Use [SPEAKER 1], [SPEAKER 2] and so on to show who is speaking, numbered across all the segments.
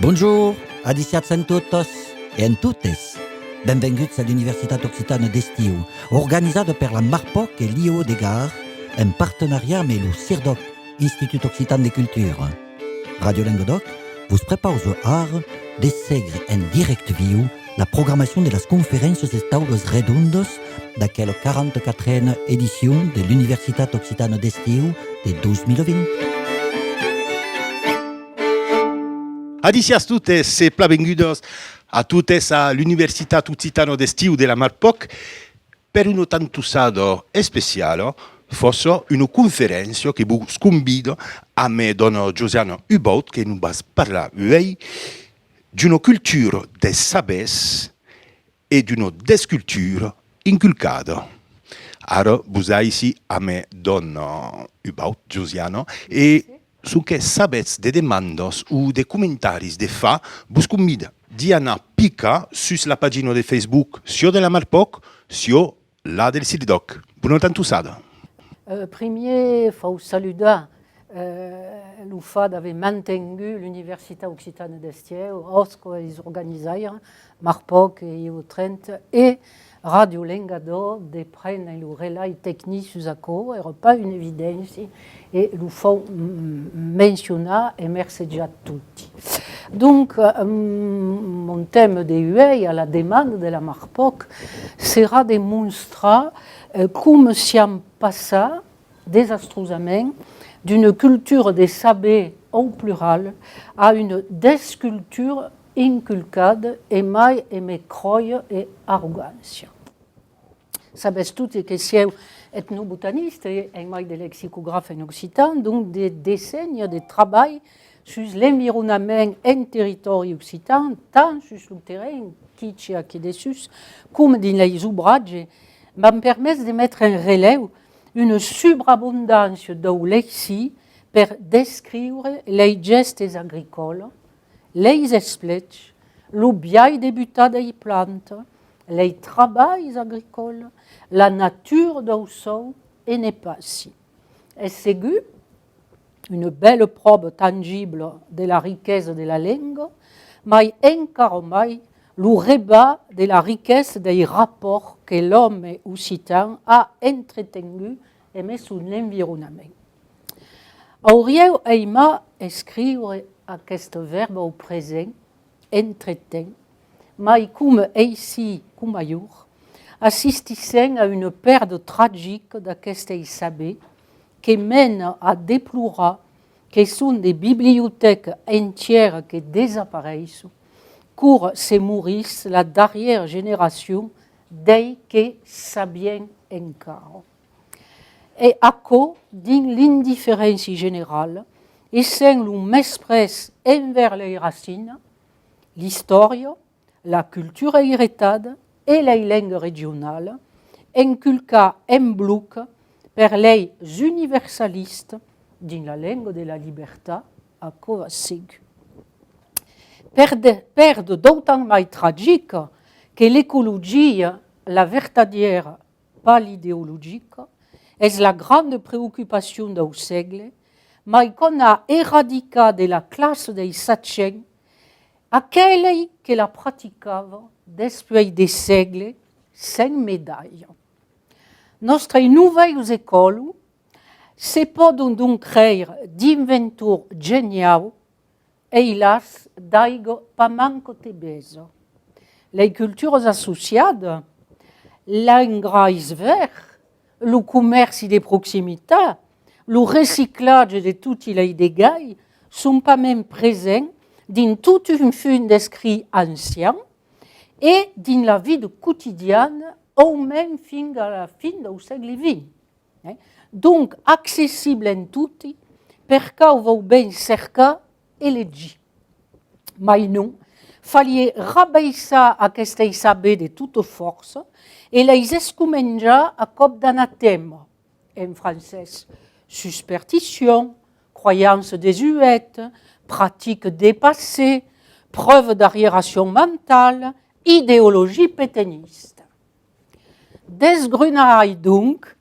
[SPEAKER 1] Bonjour, adiciats en totos e en totes. Benvinguts a l'Universitat Occitana d'Estiu, organitzada per la Marpoc e l'IO de Gare, en partenariat amb el CIRDOC, Institut Occitan de Culture. Radio Languedoc vous propose art de seguir en direct viu la programmation de les conférences des taules redondes d'aquella 44e édition de l'Universitat Occitana d'Estiu de 2020.
[SPEAKER 2] Adicias tuttes e benvingudos a tuttes a l'Universitat Occitana d'Estiu de la Marpoc per un tantusado speciale, fosse una conferenza che vi convido a me don Josiano Hubaut che nous va parlar oggi di una cultura des sabers e di una desculture inculcata. Ora vous avez ici a me don Hubaut, Josiano, e su che sabets de demandos ou de commentaris de fa, vos convida Diana Pica sus la pagina de Facebook, sia de la Marpoc, sia la del CIRDOC. Buona tantusada.
[SPEAKER 3] Premier, faut saluda l'UFA avait maintenu l'Universitat Occitana d'Estieu, osco ils organisaient Marpoc et Trent et Radio Lengado de prendre le relais technique sus acco, era pas une évidence et l'UFA mentionna et merci à tutti. Donc, mon thème de UE à la demande de la Marpoc sera de montrer come siamo passati désastrosament d'une culture des sabers au plural à une desculture inculcada et mai aimée croye et arrogance. Sabes tutti che sieu ethnobotaniste et mai de lexicographe en occitan, donc des décennies de travail sur l'environnement en territoire occitan, tant sur le terrain qui est dessus, comme dans les ouvrages, m'en permet de mettre en relève une surabondance de lexi pour décrire les gestes agricoles, les espèces, le biais débutant des plantes, les travaux agricoles, la nature du sol et n'est pas si. Et c'est une belle preuve tangible de la richesse de la langue, mais encore mai le rebat de la richesse des rapports que l'homme occitan a entretenu et mis sur l'environnement. Aurieu aima écrire aquest verbe au présent, entretenir, mais comme ici, comme ailleurs, assistissant à une perte tragique d'aquestes sabers qui mène à déplorer que sont des bibliothèques entières qui disparaissent, court se mourissent la dernière génération dès que sabiens encore. Et à cause d'une l'indifférence générale, et sans le mépris envers les racines, l'histoire, la culture héritée et les langues régionales, inculquent en bloc par les universalistes dans la langue de la liberté à Kovasig. Perte d'autant plus tragique que l'écologie, la véritable, pas l'idéologique, est la grande préoccupation du siècle, mais qu'on a éradiqué de la classe des Satchens aquelle qui la pratiquait depuis des siècles sans médaille. Notre nouvelle école se peut donc créer d'inventeurs géniaux et hélas, d'aigo pas manco de beso. Les cultures associées, l'engrais vert, le commerce de proximité, le recyclage de tous les dégâts sont pas même présents dans toute une fune d'escrits anciens et dans la vie quotidienne au même fin à la fin du siècle XX. Donc, accessible en tout, per cas vous bien cercar et leggi. Mais non, fallait rabaisser aquests sabers de toute force et les escomenjar à cop d'anathème, en français, superstition, croyance désuète, pratique dépassée, preuve d'arriération mentale, idéologie pétainiste. Desgrenaille donc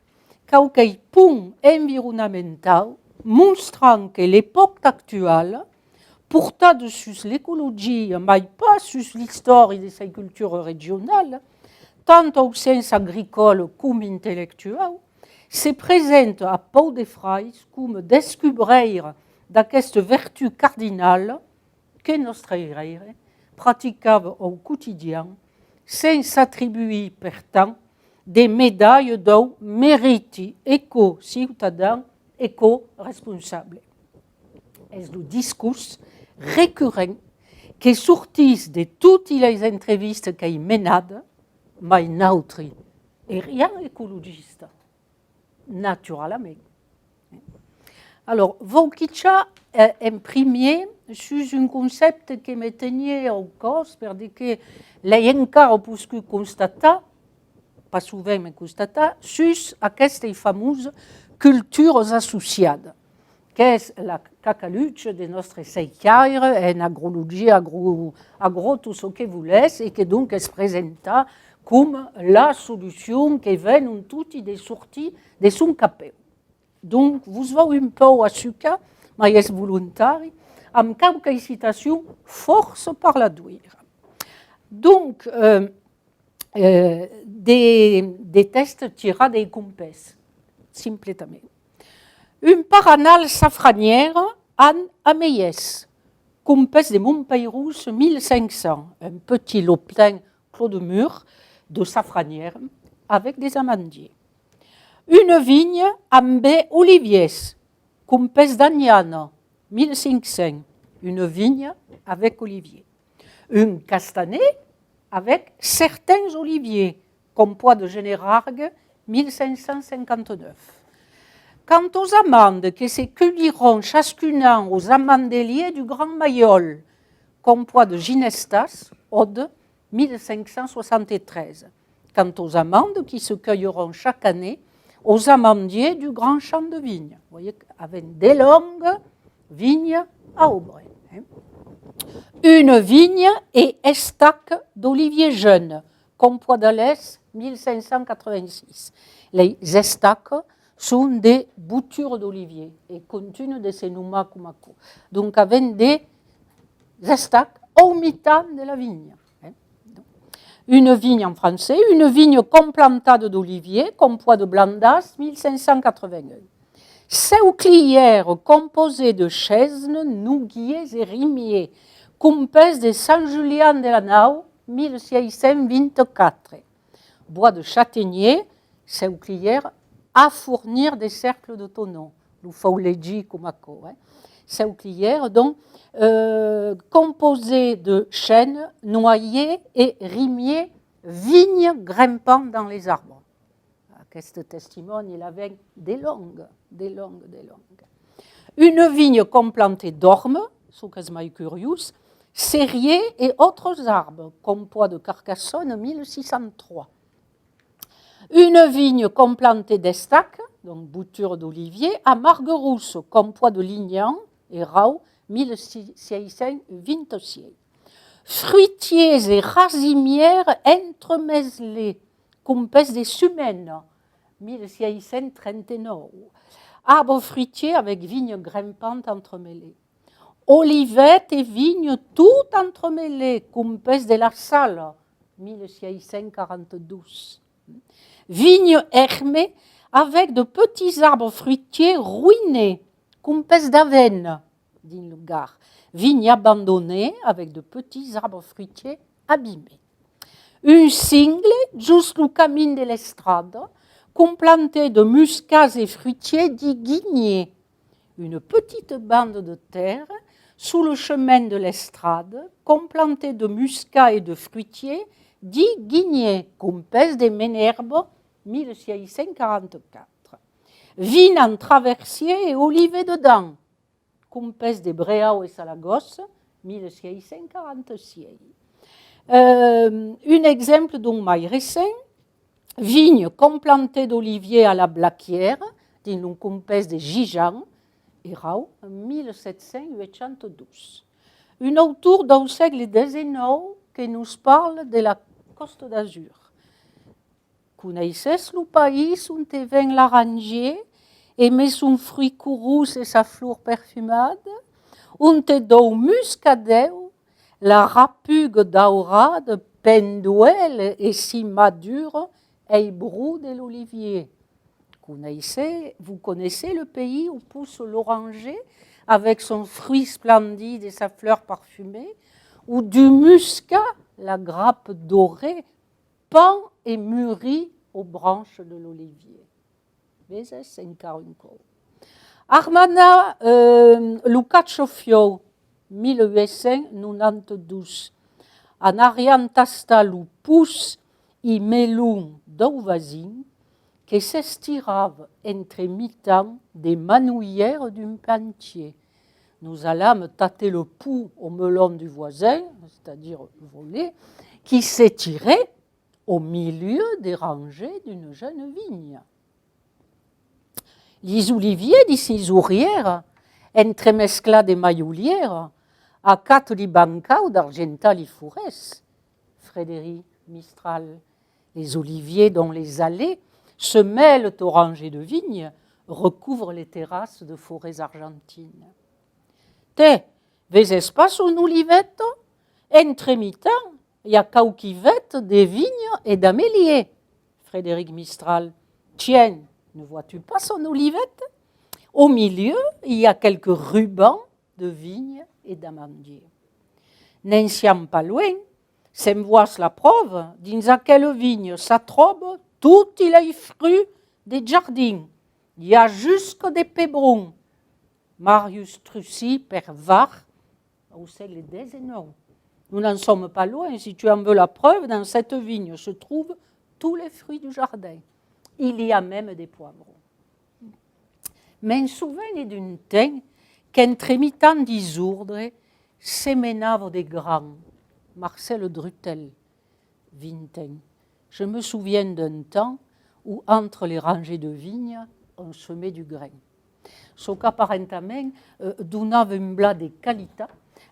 [SPEAKER 3] quelques points environnementaux montrant que l'époque actuelle portada sur l'écologie, mais pas sur l'histoire de sa culture régionale, tant au sens agricole comme intellectuel, se présente à Pau de Frais comme descobrir d'aquesta vertu cardinale que notre ère praticava au quotidien, sans s'attribuer pourtant des médailles d'au mérite éco-citoyen, éco-responsable. C'est le discours récurrent qui sortit de toutes les entrevistes qu'il menade, mais neutre et rien écologiste, naturellement. Alors, Vauquicha imprimé sur un concept qui me tenait au cœur, parce que les encara puisque constata, pas souvent mais constata, sur aquestes fameuses cultures associées, qui est la cacaluche de notre secaire, en agrologie, agro tout ce que vous laisse, et qui donc se présenta comme la solution qui vient en toutes des sorties de son capot. Donc, vous voyez un peu à sucre, mais c'est volontaire, avec quelques citations force par la douire. Donc, des tests tirés des compasses, simplement. Une paranale safranière en Améiès, compesse de Montpeyrousse 1500, un petit lopin clos de mur de safranière avec des amandiers. Une vigne en baie oliviers, compesse d'Agnana, 1500, une vigne avec olivier. Un castanet avec certains oliviers, comme poids de Générargues, 1559. Quant aux amandes qui se cueilliront chacune aux amandeliers du Grand Mayol, comme poids de Ginestas, Aude, 1573. Quant aux amandes qui se cueilleront chaque année aux amandiers du Grand Champ de Vigne, vous voyez, avec des longues vignes à Aubray. Une vigne et estac d'olivier jeune, comme poids d'Alès, 1586. Les estacs sont des boutures d'olivier et continuent de se nommer comme ça. Donc, avec des estacs au mi-temps de la vigne. Une vigne en français, une vigne complantade d'olivier, comme poids de Blandas, 1581. Sauclière composée de chênes, nouguiers et rimiers, compesse de Saint-Julien de la Nau, 1624. Bois de châtaignier, sauclière, à fournir des cercles de tonneaux, le fauleggi comme ça. Sauclière, donc, composé de chênes, noyers et rimiers, vignes grimpant dans les arbres. Ce testimone, il avait des longues. Une vigne complantée d'ormes, ce qui est curieux, cerriers et autres arbres, comme poids de Carcassonne, 1603. Une vigne complantée d'estac, donc bouture d'olivier, à Marguerousse, comme poids de Lignan et Rau, 1626. Fruitiers et racimières entremêlés, compesse des sumènes, 1639. Arbres fruitiers avec vignes grimpantes entremêlées. Olivettes et vignes toutes entremêlées, compesse de la Salle, 1642. Vignes hermées avec de petits arbres fruitiers ruinés, compesse d'Avenne, dit le Gard. Vignes abandonnées avec de petits arbres fruitiers abîmés. Une cingle, juste au camin de l'estrade, complantée de muscats et fruitiers dits guigniers. Une petite bande de terre sous le chemin de l'estrade, complantée de muscats et de fruitiers dits guigniers, compesse des Ménerbes, 1644. Vignes en traversier et olivets dedans, compesse des Bréau et Salagos, 1646. Un exemple donc mai récent, vigne complantée d'oliviers à la Blaquière, dans une compesse de Gijan, et Rau, 1712. Une auteur d'un siècle XIX qui nous parle de la Côte d'Azur. Connaissez le pays où te vient l'aranger et met son fruit courrouce et sa fleur perfumade? un te dou muscadeu, la rapugue daurade, penduelle et si madure, ei brou de l'olivier. Vous connaissez le pays où pousse l'oranger avec son fruit splendide et sa fleur parfumée, où du muscat, la grappe dorée, pend et mûrit aux branches de l'olivier. Vezes encara un cop. Armana Lucacciofio, 1892, en ariantastalu pus i melun d'Auvazin, que s'estirave entre mi-temps des manouillères d'un pantier. Nous allâmes tâter le pouls au melon du voisin, c'est-à-dire voler, qui s'étirait au milieu des rangées d'une jeune vigne. Les oliviers d'ici ouvrières, entremesclats des maillolières, à quatre li bancau d'argenta li fourès. Frédéric Mistral, les oliviers dont les allées se mêlent aux rangées de vignes, recouvrent les terrasses de forêts argentines. Te, vezes pas un olivet? Entre mi-temps, il y a cauquivette des vignes et d'améliers. Frédéric Mistral, tiens, ne vois-tu pas son olivette? Au milieu, il y a quelques rubans de vignes et d'amandiers. N'en pas loin, sem vois la preuve, dins aquelle vigne s'attrobe tout il y a fruits des jardins. Il y a jusque des pébrons. Marius Trucy, per var, au siècle XIX. Nous n'en sommes pas loin. Si tu en veux la preuve, dans cette vigne se trouvent tous les fruits du jardin. Il y a même des poivrons. Mais un souvenir d'une teigne qu'entre mi-temps d'Isourdre séménave des grands. Marcel Drutel, Vinteigne. Je me souviens d'un temps où, entre les rangées de vignes, on semait du grain. So qu'apparentement, donava un blat de qualité,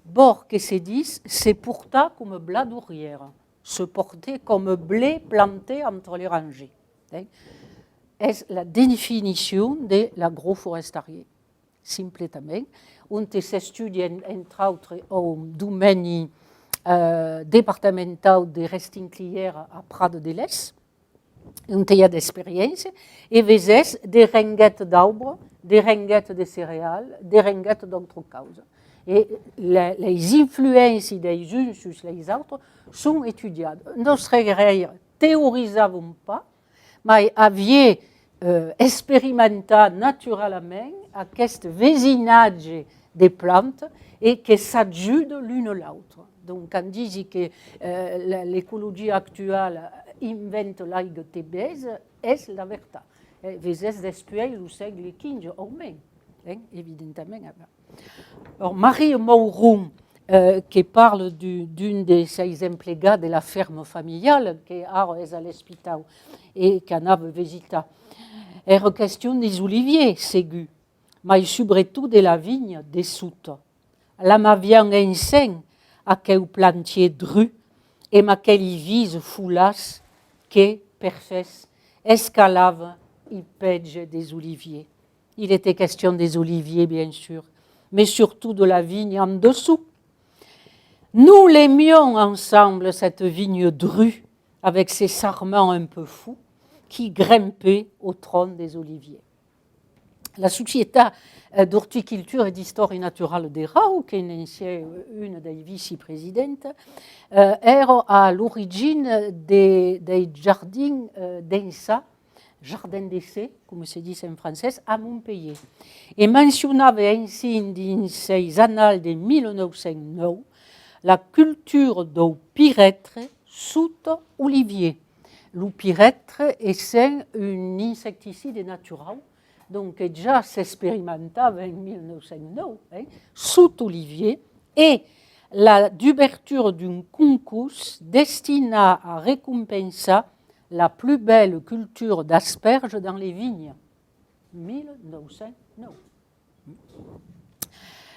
[SPEAKER 3] bord que se dit, c'est pourtant comme blat d'ouvrière, se porter comme blé planté entre les rangées. C'est la définition de l'agroforesterie, simplement. On s'étudie, entre autres, au domaine départemental de Restinclière à Prades de l'Est, on a d'expérience, et vezes des renguettes d'arbres, des renguettes de céréales, des renguettes d'autres causes. Et les influences des uns sur les autres sont étudiées. Nos regrets théorisavam pas, mais aviez expérimenté naturellement aquest vesinatge des plantes et que s'adjudent l'une l'autre. Donc, on dit que l'écologie actuelle invente l'aigua tebese, est la vérité. Vezes després du segle XV ou même, évidemment. Alors, Marie Mauron, qui parle d'une de ses employés de la ferme familiale, qui est à l'hôpital et qui en a visité, elle questionne des oliviers, ségus, mais surtout de la vigne des soutes. La m'avien enseigne à quel plantier dru et à quel vise foulas que perfes escalave il pège des oliviers. Il était question des oliviers, bien sûr, mais surtout de la vigne en dessous. Nous l'aimions ensemble, cette vigne drue, avec ses sarments un peu fous, qui grimpaient au trône des oliviers. La Société d'horticulture et d'histoire naturelle des Rau, qui est une des vice-présidentes, est à l'origine des jardins d'Ensa, jardin d'essai, comme se dit en français, à Montpellier. Et mentionnava ainsi dans ses annales de 1909 la culture du piretre sous olivier. Le piretre est un insecticide naturel, donc déjà s'expérimentava en 1909, sous olivier, et l'ouverture d'un concours destiné à récompenser la plus belle culture d'asperges dans les vignes. 1909.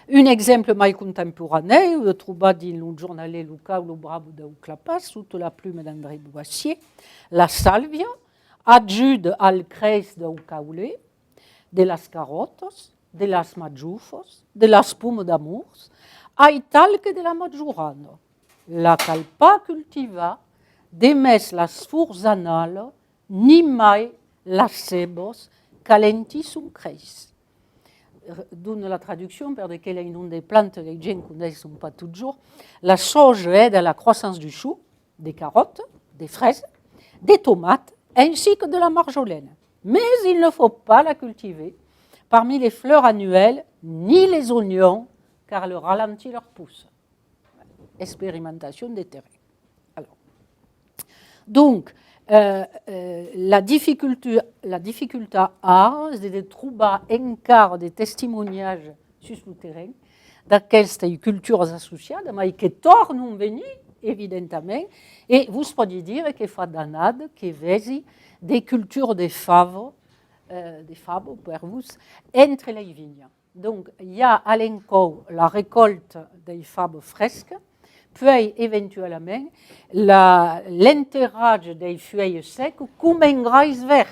[SPEAKER 3] Un exemple plus contemporain, trouvé dans le journal local Le Bravo de Clapas, sous la plume d'André Boissier, la salvia, adjude al cres de Caulé, de las carottes, de las maggiufos, de las pume d'amors, ai tal que de la maggiurano, la calpa cultiva, demes las furs analo, ni mai las sebos, calenti sunt creis. Donne la traduction, per laquelle il y a des plantes, les gens ne connaissent pas toujours. La sauge aide à la croissance du chou, des carottes, des fraises, des tomates, ainsi que de la marjolaine. Mais il ne faut pas la cultiver parmi les fleurs annuelles, ni les oignons, car elle ralentit leur pousse. Expérimentation des terrains. Alors, donc, la difficulté a de trouver encara des témoignages sur le terrain d'aquestes cultures associées, mais qui tornent venir, évidemment, et vous pouvez dire qu'il fa d'anade que vesi des cultures de faves pour vous, entre les vignes. Donc, il y a à l'enco la récolte des faves fresques, puis éventuellement l'enterrage des feuilles secs comme un grais vert,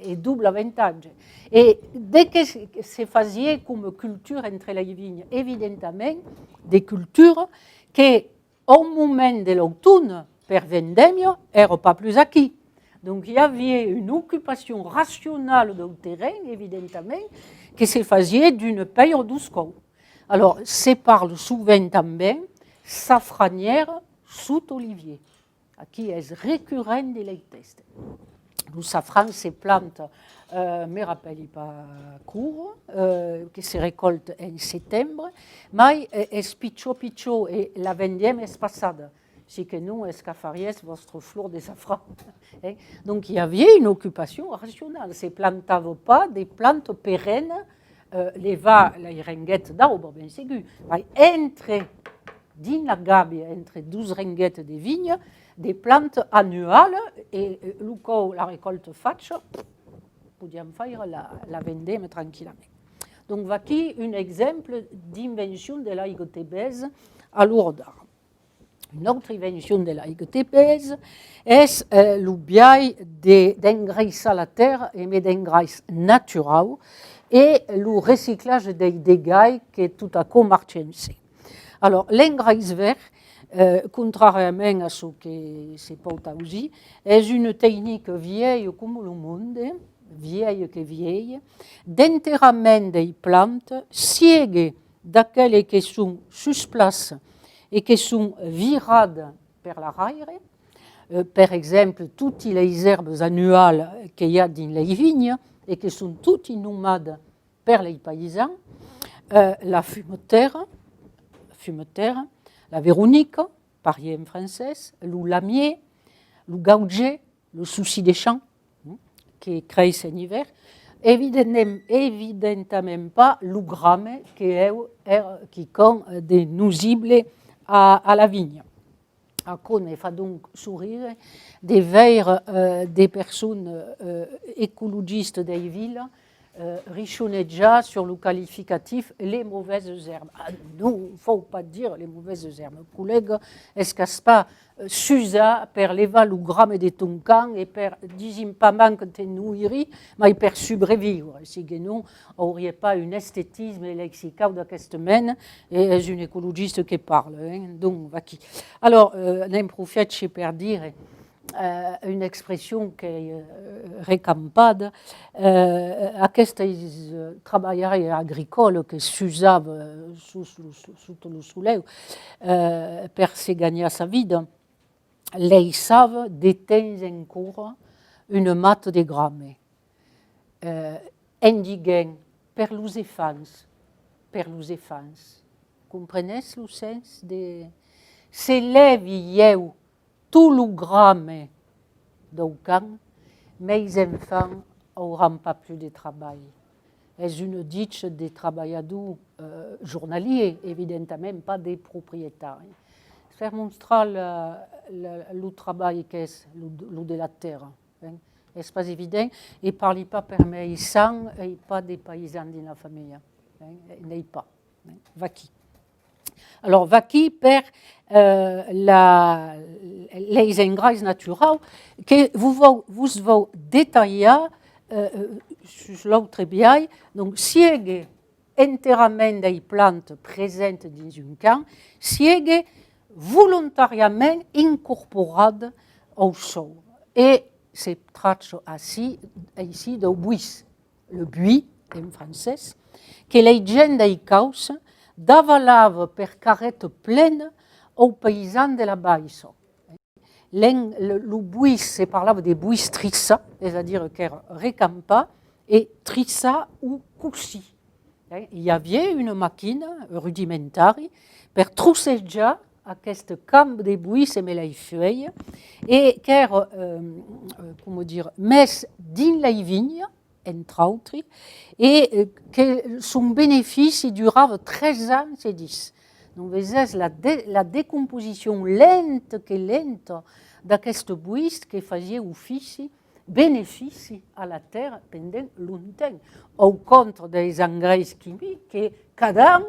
[SPEAKER 3] et double avantage. Et dès que c'est faisait comme culture entre les vignes, évidemment, des cultures qui, au moment de l'automne, per vendemmio, n'étaient pas plus acquis. Donc il y avait une occupation rationnelle du terrain, évidemment, qui se faisait d'une paille au douze-co. Alors, se parle souvent también safranière sous olivier, qui est récurrent de les tests. Le safran se plante, me rappelle pas court, qui se récolte en septembre, mais est piccio et la vendème est passada. Si que nous, escafariez votre fleur de safran. Donc il y avait une occupation rationnelle. Ne se plantaient pas des plantes pérennes, les ringuettes d'arbres, bien sûr. Mais entre dans la gamme, entre 12 ringuettes de vignes, des plantes annuelles, et la récolte faite, pouvions faire la vendème tranquillement. Donc voici un exemple d'invention de l'aïgotébèse à Lourdes. Une autre invention de l'aïgotébèse est l'ubiaï d'engraisser la terre et d'engrais naturel et le recyclage des dégâts qui est tout à coup marché. Alors, l'engrais vert, contrairement à ce que c'est pas aussi, est une technique vieille comme le monde, vieille que vieille, d'enterrement des plantes, ciegues d'aquelles qui sont sur place et qui sont virées par la raille. Par exemple, toutes les herbes annuelles qu'il y a dans les vignes et qui sont toutes inhumées par les paysans, la fumetaire, la véronique, parier en français, le lamier, le gauger, le souci des champs, qui crée en hiver, évidemment pas le gramme qui compte des nuisibles à la vigne. On fait donc sourire des vers des personnes écologistes des villes richonnent déjà sur le qualificatif les mauvaises herbes. Ah, non, il ne faut pas dire les mauvaises herbes. Collègues, est-ce que ce pas Susa per lever le gramme de ton camp et per disons pas manque de nourrir, mais per survivre. Si non, on n'aurait pas un esthétisme lexical de cette semaine et une écologiste qui parle. Donc, qui. Alors, n'en profite per dire une expression qui est récampade à ces travailleurs agricoles qui s'usaient sous le soleil pour se gagner sa vie. Les savent de temps en cours une matte de grammes. Indiquent per les enfants. Comprenez le sens de s'élève tout le gramme d'un camp, mais les enfants n'auront pas plus de travail. C'est une diche des travailleurs journaliers, évidemment, pas des propriétaires. Faire montrer le travail qu'est le de la terre. C'est pas évident. Et ne parle pas per paysans et pas des paysans de la famille. N'est pas. Vaki. Alors, vaki per les engrais naturels que vous détailler sur l'autre biais, donc siège entièrement des plantes présentes dans un camp, siège volontariamente incorporado au sol. Et c'est trace ici du buis, le buis en français, que les gens des causes davalaven per carrette pleine aux paysans de la Baïso. Le buis, c'est parlava des buis trissa, c'est-à-dire qu'era recampa, et trissa ou coussi. Il y avait une machine rudimentaire per trossejar aquest camp de buis et les feuilles, et qu'era, comment dire, mes dins les vignes, entre autres, et que son bénéfice durava 13 ans, c'est 10. Donc, vous voyez la décomposition lente d'aquest buis qui faisait office, bénéfice à la terre pendant longtemps, au contre des engrais chimiques qui, cada an,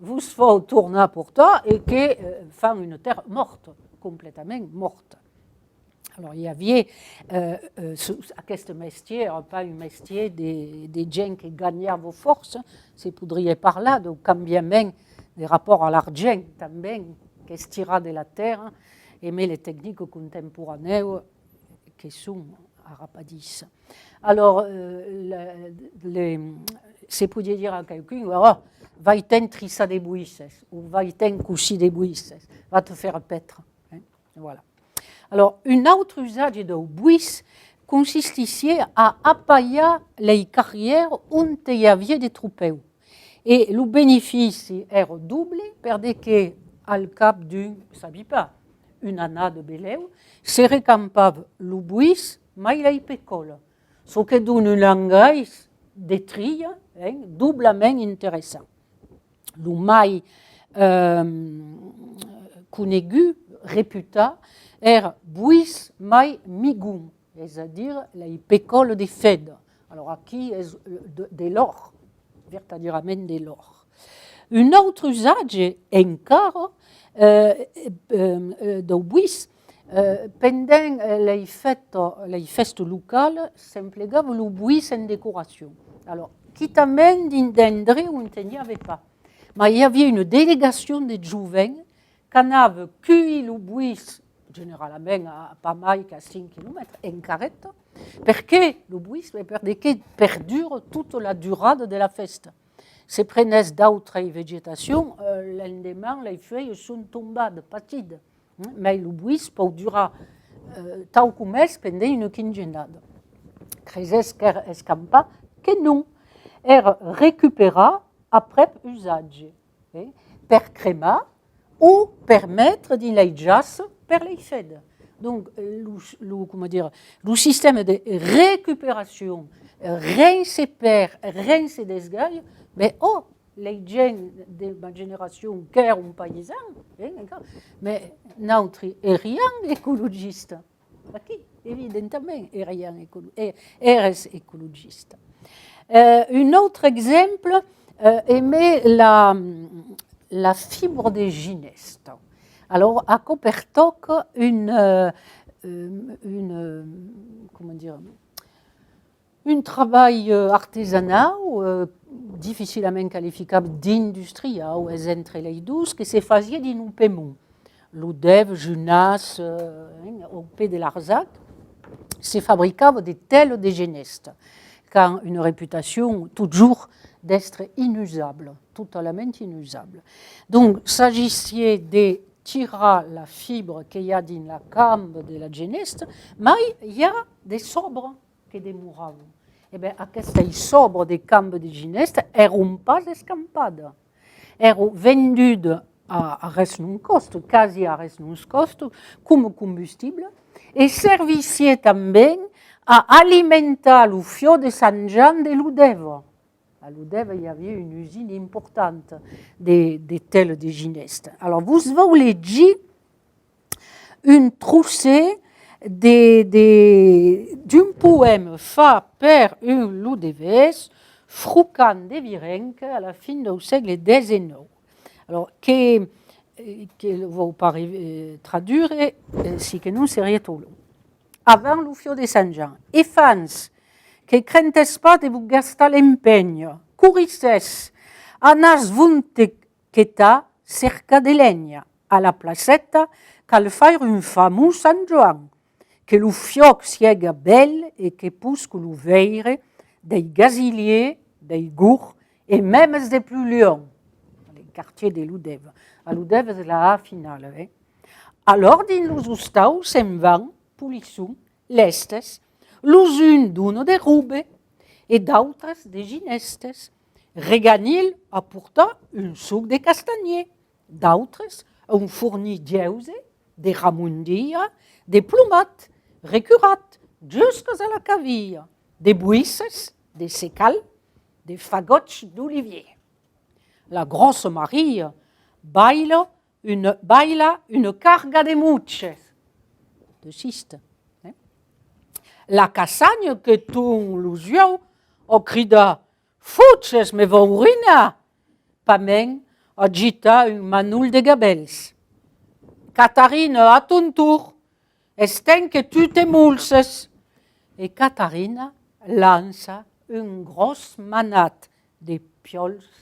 [SPEAKER 3] vous font tourner pour toi et qui font une terre morte, complètement morte. Alors, il y avait aquest métier, pas un métier des gens qui gagnaient vos forces, c'est pourriez par là, donc cambiament des rapports à l'argent, também, qui se tira de la terre, et mais les techniques contemporaines qui sont arapadis. Alors, c'est pour dire à quelqu'un, oh, va-t'en trisser des buisses, ou va-t'en coucher des buisses, va te faire paître. Hein? Voilà. Alors, un autre usage de buis consiste ici à appailler les carrières où il y avait des troupeaux. Et le bénéfice est double, parce que, al cap d'une, ça ne pas, une année de beleu, se recampava le buis, mais les pécoles. Ce qui donne un langage de trille, hein, doublement intéressant. Le mai connu, réputé, era buis mai migum, c'est-à-dire les pécoles des fêtes. Alors, aquí est de l'or, véritablement de l'or. Un autre usage encore du buis, pendant les fêtes locales, s'emplegava le buis en décoration. Alors, qui t'amène d'endroits où il n'y avait pas. Mais il y avait une délégation de jeunes qui avaient cueilli le buis, généralement à pas mal qu'à 5 km, en carrette, parce que le buis perdure toute la durée de la fête. Se prenaient d'autres végétations, le lendemain, les feuilles sont tombées, patides. Mais le buis peut durer tant que mes pendant une quinzaine. Creses qu'er escampa, que non, er récupéré après usage, per crema ou permettre de les jasses per les fêtes. Donc, le système de récupération, rien se perd, rien se désgagne, mais les gens de ma génération qui sont paysans, mais notre est rien écologiste. Qui, évidemment, est rien écologiste. Un autre exemple est la fibre de gineste. Alors, à Coppertoc, un travail artisanal, difficilement qualifiable d'industriel, entre les deux, qui se faisait dans un paiement. L'Odev, Junas, au Pays de l'Arzac, se fabriquaient des tels de gineste, qui ont une réputation toujours d'être inusable, totalement inusable. Donc, s'agissait de tirer la fibre qu'il y a dans la cambe de la gineste, mais il y a des sobres qui demouraient. Eh bien, aquestes sobres de camp de gineste n'étaient pas escampades. Étaient vendues à res non cost, quasi à res non cost, comme combustible, et servissaient també à alimenter le fio de Sant Jean de l'Odev. À l'Odev, il y avait une usine importante de tels de gineste. Alors, vous voulez dire une troussée d'un poème fait par un Ludevès, Frucan de Virenque, à la fin du siècle XIX. Alors, que vous pouvez traduire, si que non serait trop long. Avant le fio de Sant Jean, et fans que crentes pas de vous gastar l'empeño, curisses, anas vunte queta cerca de legna, a la placeta, cal faire un fameux San Joan, que lu fioc siega bel et que pusque lu veire des gaziliers, des gours, et même des plus lions, les quartiers de Ludève. A Ludève, c'est la A finale. Eh? Alors, din los ustaus se'n van, polissons, lestes, los un d'uno de rube, et d'autres de ginestes. Reganil apporta un suc de castagner, d'autres un fourni d'euse, de ramundia, de plumat, recurat, jusqu'à la cavilla, de buisses, de secal, de fagots d'olivier. La grosse Marie baila une carga de muches, de schiste. La cassagne que tout l'usio, o crida fuches me vau urina, pamen agita un manul de gabels. Catarina a ton tour, esten que tu t'emulses. Et Catarina lança une grosse manate de piolses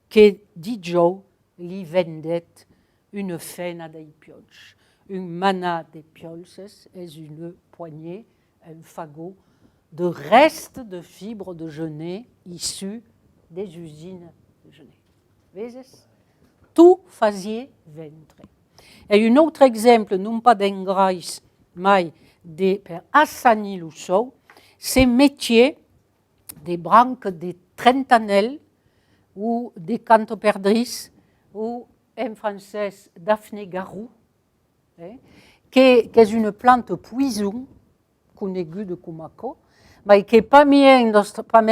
[SPEAKER 3] que Dijo li vendet une fena de piolches. Une manate de piolses est une poignée, un fagot de restes de fibres de genêt issus des usines de genêt. Vezes? Tout faisait ventre. Et un autre exemple, non pas d'engrais, mais de per assani Lusso, c'est métier des branques de trentanelles ou des cantoperdris ou en français Daphné garou, qui est une plante poison coneguda de Cumaco, mais qui n'est pas bien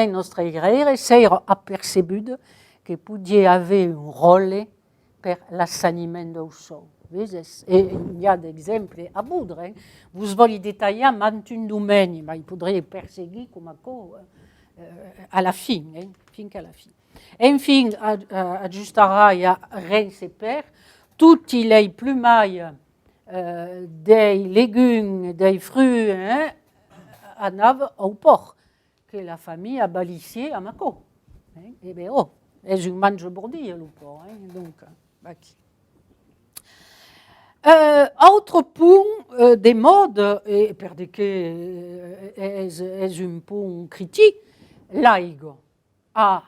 [SPEAKER 3] notre igreja et c'est apercebuda que pouvait avoir un rôle pour l'assainissement du sol. Et il y a des exemples à boudre. Hein. Vous voulez détailler un domaine, mais il faudrait perséguer Cumaco à la fin, hein, fin qu'à la fin. Enfin, à Justara, il y a rien se perd. Toutes les plumailles des légumes, des fruits, hein, en ave au port, que la famille a balissé à Maco. Hein, et bien, oh, et je mange bourdi, le port. Hein, donc, baki. Autre point des modes, et per que est un point critique, l'aigre. Ah,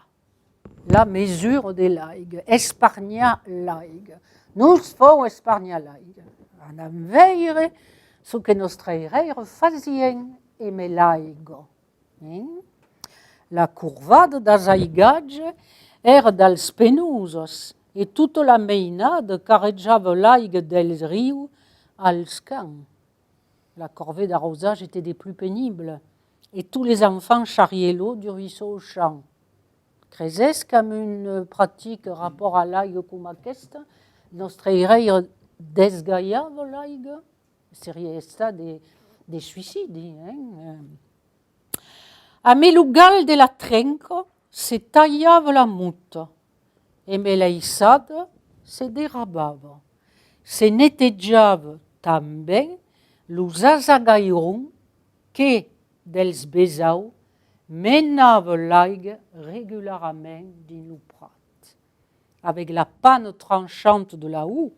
[SPEAKER 3] la mesure de l'aigre. Espargna l'aigre. Nous faut espargna l'aigre. En enveire ce que nostre erreur fasien aimer l'aigre. La curvade das aigage era dels penusos et toute la mainade carreggiava l'aigre del riu als camps. La corvée d'arrosage était des plus pénibles et tous les enfants charriaient l'eau du ruisseau au champ. Creses comme une pratique rapport à l'aigre comme aquesta, nostre erreur desgaiava l'aigre, seria esta des suicides. Hein? A melugal de la trenco se taillava la muta e meleissada se derrabava. Se netejava també los azagairons que dels besau menava l'aigre régulièrement dins le prat. Avec la panne tranchante de la houe,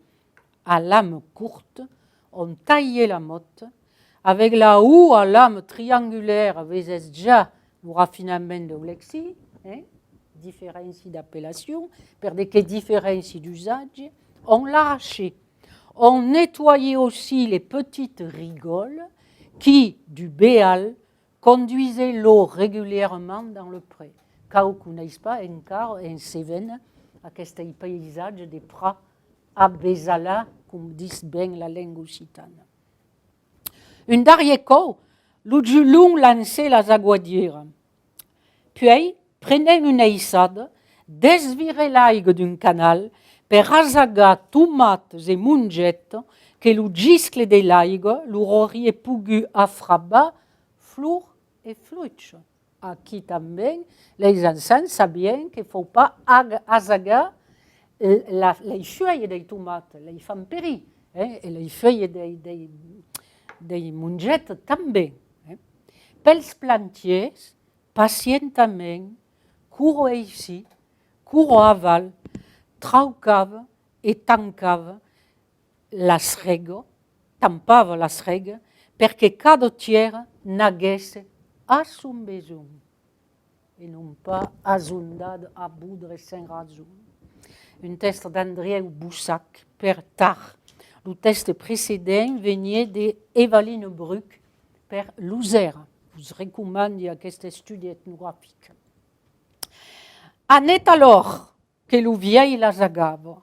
[SPEAKER 3] à lame courte, on taillait la motte. Avec la houe à lame triangulaire, avait déjà le raffinement de lexi, hein, différence d'appellation, per des différences d'usage, on l'arrachait. On nettoyait aussi les petites rigoles qui, du béal, conduisaient l'eau régulièrement dans le pré. Car vous ne connaissez pas encore en Cévennes, à ce paysage des prats à Bézala, comme dit bien la langue occitane. Un dernier coup, l'Ujulung lançait la zaguadière. Puis, prenant une aissade, desvirait l'aigre d'un canal per rasagar tomates et mongettes que le giscle de l'aigre leur aurait pu affraber fleur et fruits. Aquí també les anciens sabiens qu'il ne faut pas asagar les feuilles des tomates, les fan périr, et les feuilles des mongettes també. pels plantiers, pacientament, curo ici, curo aval, traucava e tancava la srega, tampava la srega, perché cada tiers n'aguesse a son besoin, et non pas azondade à boudre sans raison. Un texte d'André Boussac, per tard. Le texte précédent venait d'Evaline Bruck, per Luzera. Je vous recommande aquest estudi ethnographique. Anet alors que le vieil la zagava,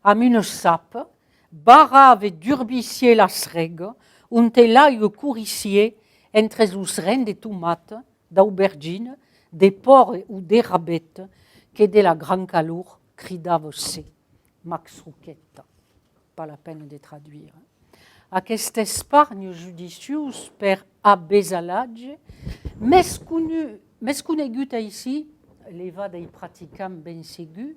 [SPEAKER 3] amb une sape, barave d'urbicier la srega, un telaille courissier entre les reins de tomates, d'aubergines, des porcs ou des rabettes, que de la grande calour cridava C. Max Rouquette. Pas la peine de traduire. Aquest espargne judicius per abesalage, més conegut ici, l'eva des pratiquants ben segur,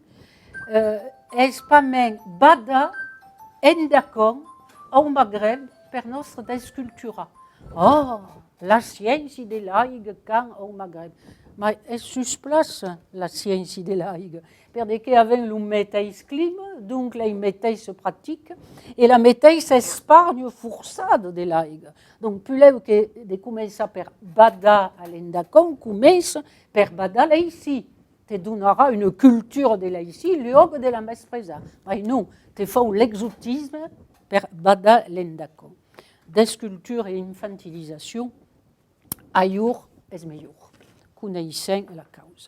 [SPEAKER 3] és pas men bada endacon au Maghreb per nostre descultura. Oh, la ciència de l'aigua quand au Maghreb. Mais és sus place la ciència de l'aigua, perquè avec le mateix climat, donc la mateixa pratique, et la mateixa espargne forçada de l'aigua. Donc, plus que de començar per badar a l'endacon, comença per badar l'ici. Te donnera une culture de l'ici, lloc de la mespresa. Mais non, te fau l'exotisme per badar l'endacon. Desculture et infantilisation, ailleurs és millor. Coneixent la causa.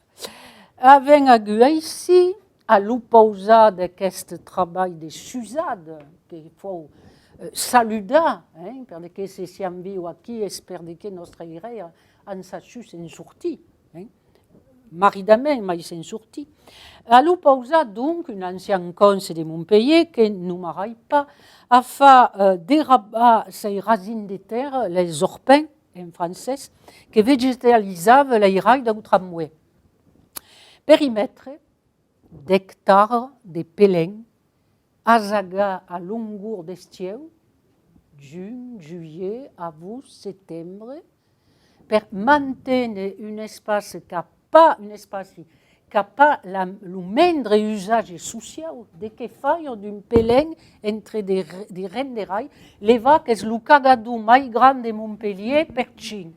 [SPEAKER 3] Havent agu ici, a l'oposat d'aquest treball de susade, que fou saludar, perquè si siam viu aquí, és perquè nostra idea en sachu se'n sortir. Maridament, mai se'n sortir. A l'oposat, donc, un ancien conse de Montpellier, que ne m'arrive pas, a fait dérabar ses racines de terre, les orpins, en français, que végétalisava l'airail d'un tramway. Périmètre d'hectares de pelens, azaga à longueur d'estieu, juin, juillet, août, septembre, per maintenir un espace qui n'a pas le moindre usage social, de que faille d'un pelen entre des reines de rail, les vagues est le cagadou mai grand de Montpellier per Chine.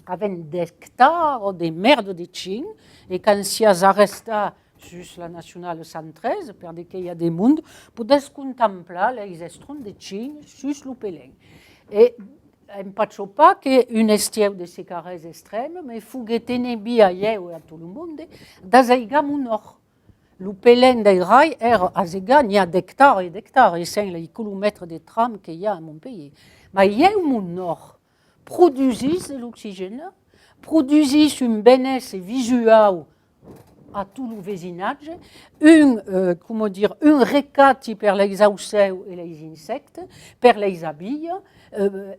[SPEAKER 3] Avec d'hectares de merde de Chine, et quand s'y a arrêté sur la nationale 113, parce qu'il y a des mondes, pour contempler les estrons de Chine sur le pelen. Et un patcho pas qu'une estieu de ces carrés extrêmes, mais fuguete nebi ailleurs à tout le monde, d'azaiga mon nord. Le pelen des rails est azaiga, il y a d'hectares et d'hectares, et c'est les kilomètres de tram qu'il y a à Montpellier. Mais il y a mon nord, produisent de l'oxygène, produisent une bénesse visuelle à tout le voisinage, un recati per les auceux et les insectes, per les abeilles,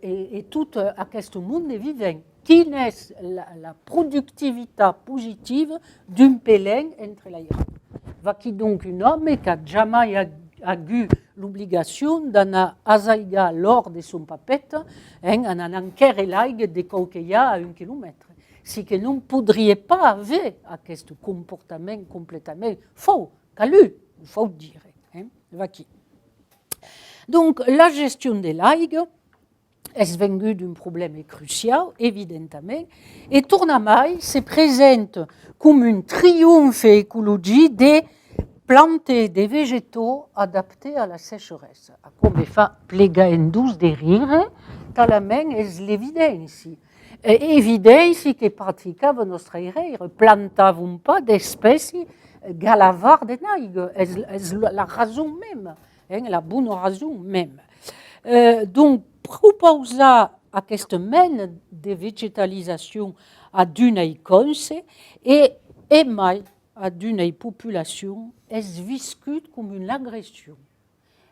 [SPEAKER 3] et tout aquest monde vivant. Quelle est la productivité positive d'un pelen entre les rails? Va qui donc un homme qui n'a jamais eu l'obligation d'aller à lors de son papette, en un enquête l'aigua de qualque à 1 kilomètre. Si que non podria pas avoir aquest comportement complètement faux, calu, il faut dire. Donc, la gestion de l'aigua est venue d'un problème crucial, évidemment, et Tournamaille se présente comme un triomphe écologie de planter des végétaux adaptés à la sécheresse. Comme fa plega en douce de rire, talament est l'évidence. Évidence que praticava nostra idea, plantavam pas d'espèces galavar de naïgue, la raison même, la bonne raison même. Donc, proposa aquesta mena de végétalisation à d'une conse et mai à d'une population est viscut comme une agression.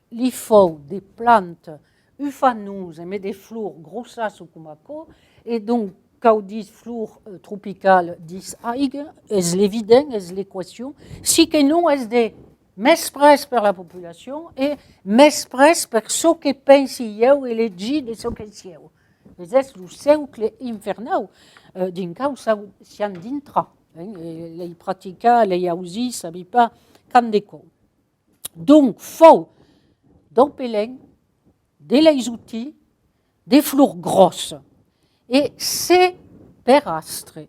[SPEAKER 3] Il faut des plantes ufanoses, mais des fleurs grossasses comme ça, et donc, quand on dit fleurs tropicales, dit aigua, est l'évident, est l'équation, si que non est des mespres per la population et mespres per ce que pense eu et les gens de ce que c'est. Vedete lo cercle infernal din causa sian dintra. Lei pratica, lei ausi, sabi pas can de co. Donc, faut d'un peleng, des les outils, des fleurs grosses. Et c'est per astre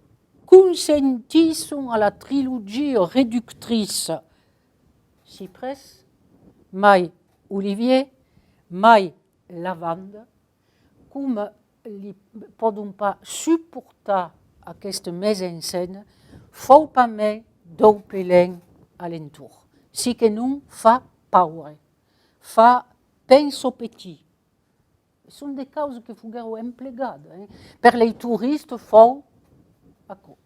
[SPEAKER 3] consentissent à la trilogie réductrice cyprès, mai olivier, mai lavande, comme ne poden pas supporter aquesta mise en scène, faut pas mettre d'un peleng alentour. Si que non fa paure, fa penso petit. Sono des causes che fuggero implegate. Per les touristes, faut accord.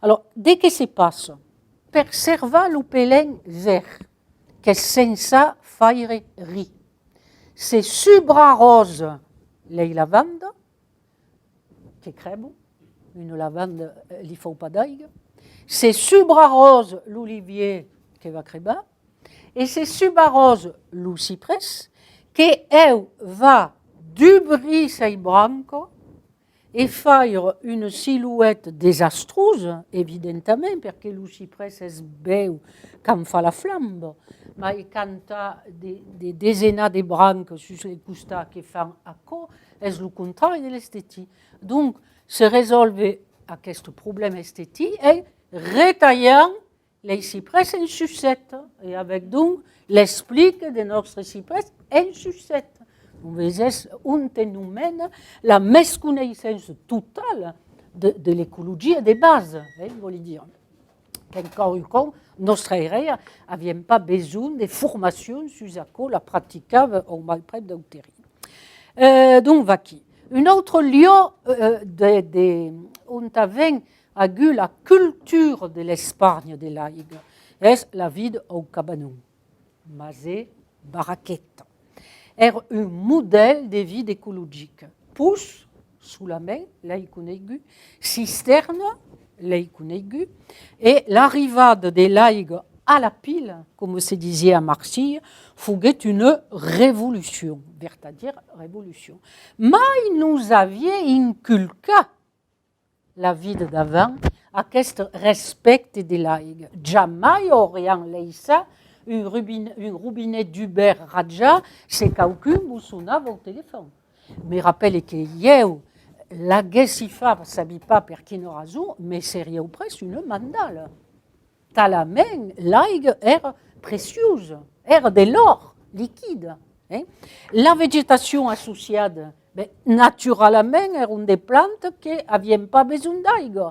[SPEAKER 3] Alors, dès que se passe, per servar le peleng vert, que senza faire ri, c'est subra rose les lavande, che crebo, une lavande, il faut pas d'aigua, c'est subra rose l'olivier que va crebar, et c'est subra rose le cyprès, que va dubrir ses branches et faire une silhouette désastreuse, évidemment, parce que le cyprès est beau quand fa la flambe, mais quand il y a des dizaines de branches sur les costats qui font à quoi, c'est le contraire de l'esthétique. Donc, se résolve à ce problème esthétique et retaillant les cyprès en sucette, et avec donc l'esprit de notre cyprès en sucette. Vous voyez, on nous mène la méconnaissance totale de l'écologie et des bases, vous voulez dire. Encore une fois, notre area n'avait pas besoin de formation sur la pratique au malprès d'Autérie. Donc, voici. Un autre lieu où on a eu la culture de l'Espagne de l'Aïgue est la ville au Cabanon, Mazé Barraquette. Est un modèle de vie écologique. Pousse sous la main, l'aigu, cisterne, l'aigu, et l'arrivée de l'aigue à la pile, comme se disait à Marseille, fut une révolution, c'est-à-dire révolution. Mais nous avions inculqué la vie d'avant à ce respect de l'aigue. Jamais aurions laissé un robinet d'Uber Raja, c'est quelqu'un vous sonna au téléphone. Mais rappelez que hier, la guessifa, ne savait pas pour qui nous raison, mais c'est rien presque une mandale. T'as la main, l'aigue est précieuse, est de l'or liquide. Hein? La végétation associée, naturellement, est une des plantes qui n'avaient pas besoin d'aigue.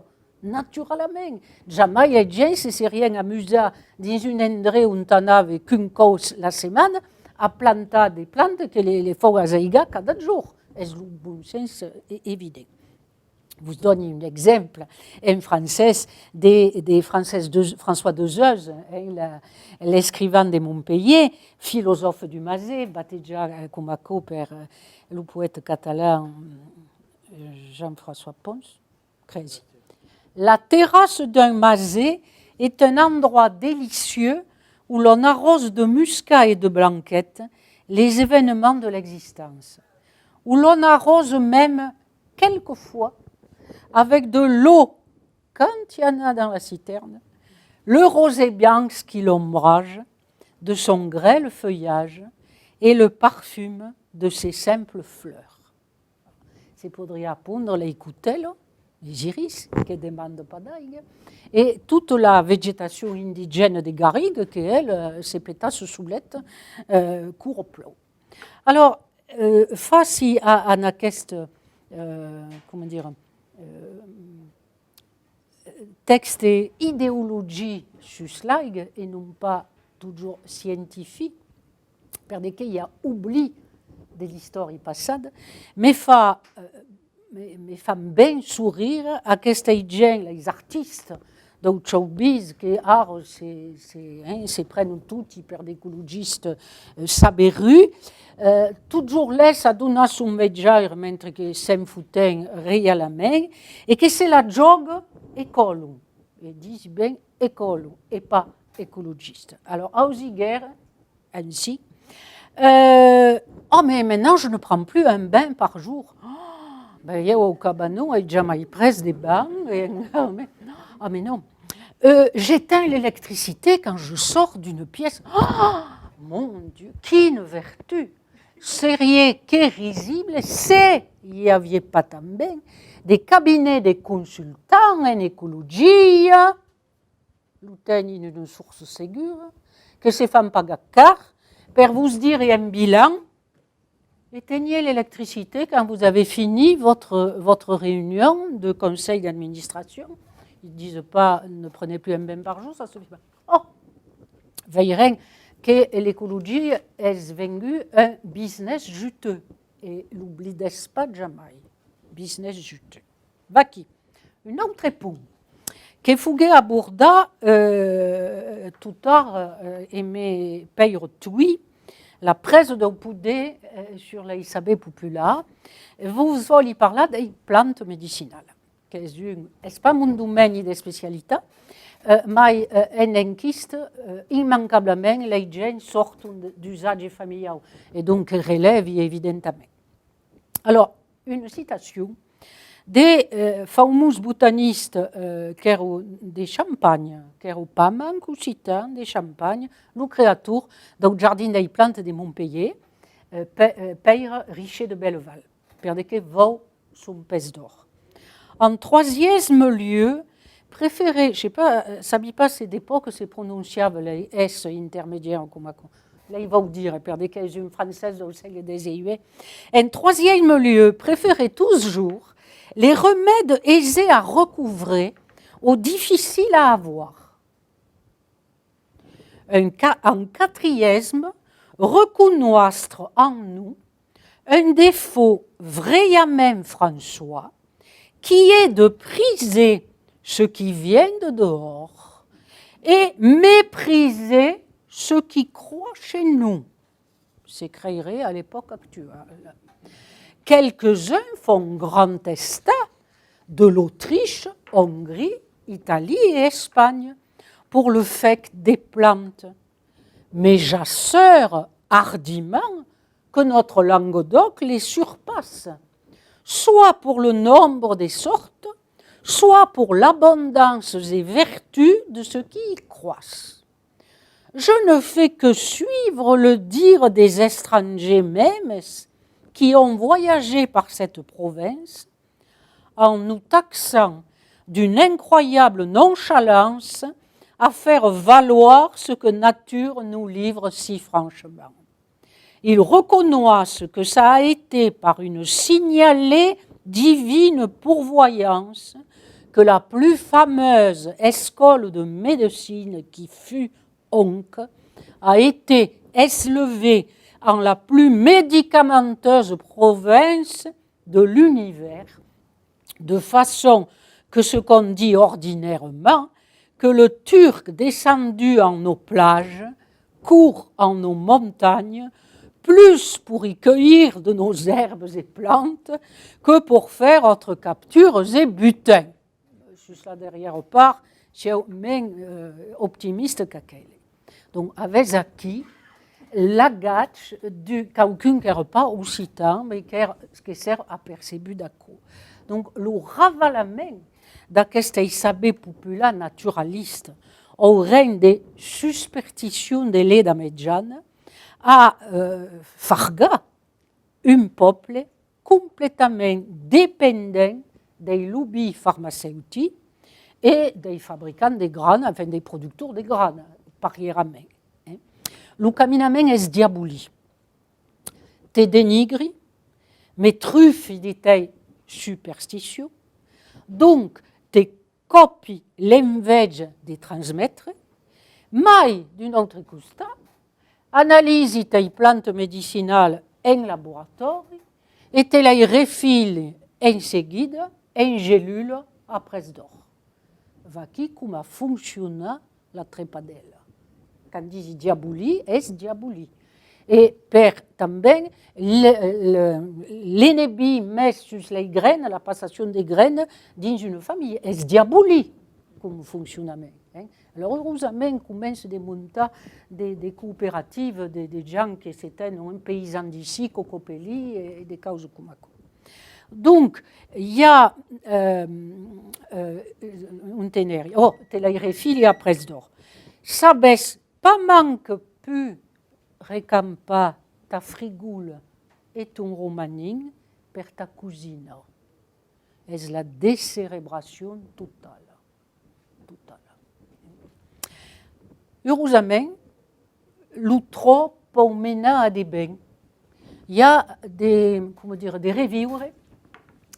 [SPEAKER 3] Naturellement. Jamais les gens se seraient amusés dans un endroit où on n'avait qu'une cause la semaine à planter des plantes que les forêts aiguës cada jour. C'est le bon sens évident. Je vous donne un exemple en français de François Dezeuze, l'écrivain de Montpellier, philosophe du Mazé, baptisé comme per le poète catalan Jean-François Pons, Crézy. La terrasse d'un Mazé est un endroit délicieux où l'on arrose de muscat et de blanquette les événements de l'existence, où l'on arrose même quelquefois avec de l'eau, quand il y en a dans la citerne, le rosé blanc qui l'ombrage de son grêle feuillage et le parfum de ses simples fleurs. C'est pour répondre les coutelles, les iris, qui ne demandent pas d'ail, et toute la végétation indigène des garrigues, qui, elle, ses pétasses soulettes, court au plomb. Alors, face à cette, comment dire, texte et idéologie sur l'aigue et non pas toujours scientifique, parce qu'il y a oubli de l'histoire passée, mais fait bien sourire à ces gens, les artistes de showbiz qui se prennent tout per d'écologistes saberus, toujours laisse à donner son médiaire mentre que s'en fouten réellement, et que c'est la jogue écolo. Ils disent bien écolo et pas écologiste. Alors, à Osiguerre, ainsi, oh mais maintenant je ne prends plus un bain par jour. Oh, Ben, io au cabanon ai già mai preso des bains. Ah, mais non. J'éteins l'électricité quand je sors d'une pièce. Oh, mon Dieu, qu'une vertu! Serie che risible se gli avait pas tambien des cabinets de consultants en écologie, l'uteni d'une source segure, que se fan pagar car, per vous dire un bilan, éteignez l'électricité quand vous avez fini votre réunion de conseil d'administration. Ils ne disent pas ne prenez plus un bain par jour, ça ne suffit pas. Oh, veillerez que l'écologie est devenue un business juteux. Et n'oubliez pas jamais, business juteux. Vaki, un autre point que Fouguet aborda tout tard et me payre tui, la presse de Poudé sur les sabés populaires, vous voulez parler des plantes médicinales. C'est pas mon domaine de spécialité, mais en enquiste, immanquablement, les gens sortent d'usage familial et donc relèvent évidemment. Alors, une citation des fameux botanistes qui étaient de Champagne, qui étaient pas manque citant de Champagne, le créateur du jardin des plantes de Montpellier, Peyre Richer de Belleval, pour lequel vaut son pèse d'or. En troisième lieu, préféré, je ne sais pas, savez pas c'est d'époque c'est prononciable les S intermédiaires comme là il va vous dire, pour des cas une française au sein des EUE. En troisième lieu, préférez toujours les remèdes aisés à recouvrer aux difficiles à avoir. En quatrième, reconnaître en nous un défaut vraiment François, qui est de priser ce qui vient de dehors et mépriser ce qui croit chez nous. C'est créé à l'époque actuelle. Quelques-uns font grand état de l'Autriche, Hongrie, Italie et Espagne pour le fait des plantes. Mais j'assure hardiment que notre Languedoc les surpasse, soit pour le nombre des sortes, soit pour l'abondance et vertus de ce qui y croissent. Je ne fais que suivre le dire des étrangers mêmes qui ont voyagé par cette province en nous taxant d'une incroyable nonchalance à faire valoir ce que nature nous livre si franchement. Ils reconnaissent que ça a été par une signalée divine pourvoyance que la plus fameuse école de médecine qui fut Onc a été élevée en la plus médicamenteuse province de l'univers, de façon que ce qu'on dit ordinairement, que le Turc descendu en nos plages, court en nos montagnes, plus pour y cueillir de nos herbes et plantes que pour faire autres captures et butins. Juste là derrière part, c'est même optimiste qu'elle. Donc, avec acquis la gâche du quelqu'un qui n'est pas occitan, mais qui sert à perceber d'accord. Donc, le ravalement d'aquesta sabé populaire naturaliste au règne des superstitions de l'Eda médiane a farga un peuple complètement dépendant des lobbies pharmaceutiques et des fabricants de graines, enfin des producteurs de graines, parièrement. Le caminament est diaboli. Te dénigri, mais truffe de tes superstitions, donc te copie l'envie de transmettre, mais d'un autre côté, analyse tes plantes médicinales en laboratoire et te les refile en seguida en gélule à presse d'or. Voici comment fonctionne la trepadelle. Quand dit diaboli, est diaboli. Et per também l'ennemi met sur les graines, la passation des graines dans une famille, est diaboli comme fonctionnement. Alors heureusement commence à monter des coopératives, des gens qui s'étaient un paysan d'ici, Cocopelli et des causes comme ça. Donc, il y a un tenere, te l'aire filia pres d'or. Sabes pas manque pu recampa ta frigoule et ton romanin per ta cousine. Es la décérébration totale. Heureusement, l'outro peut mener à des bains. Il y a des revivres,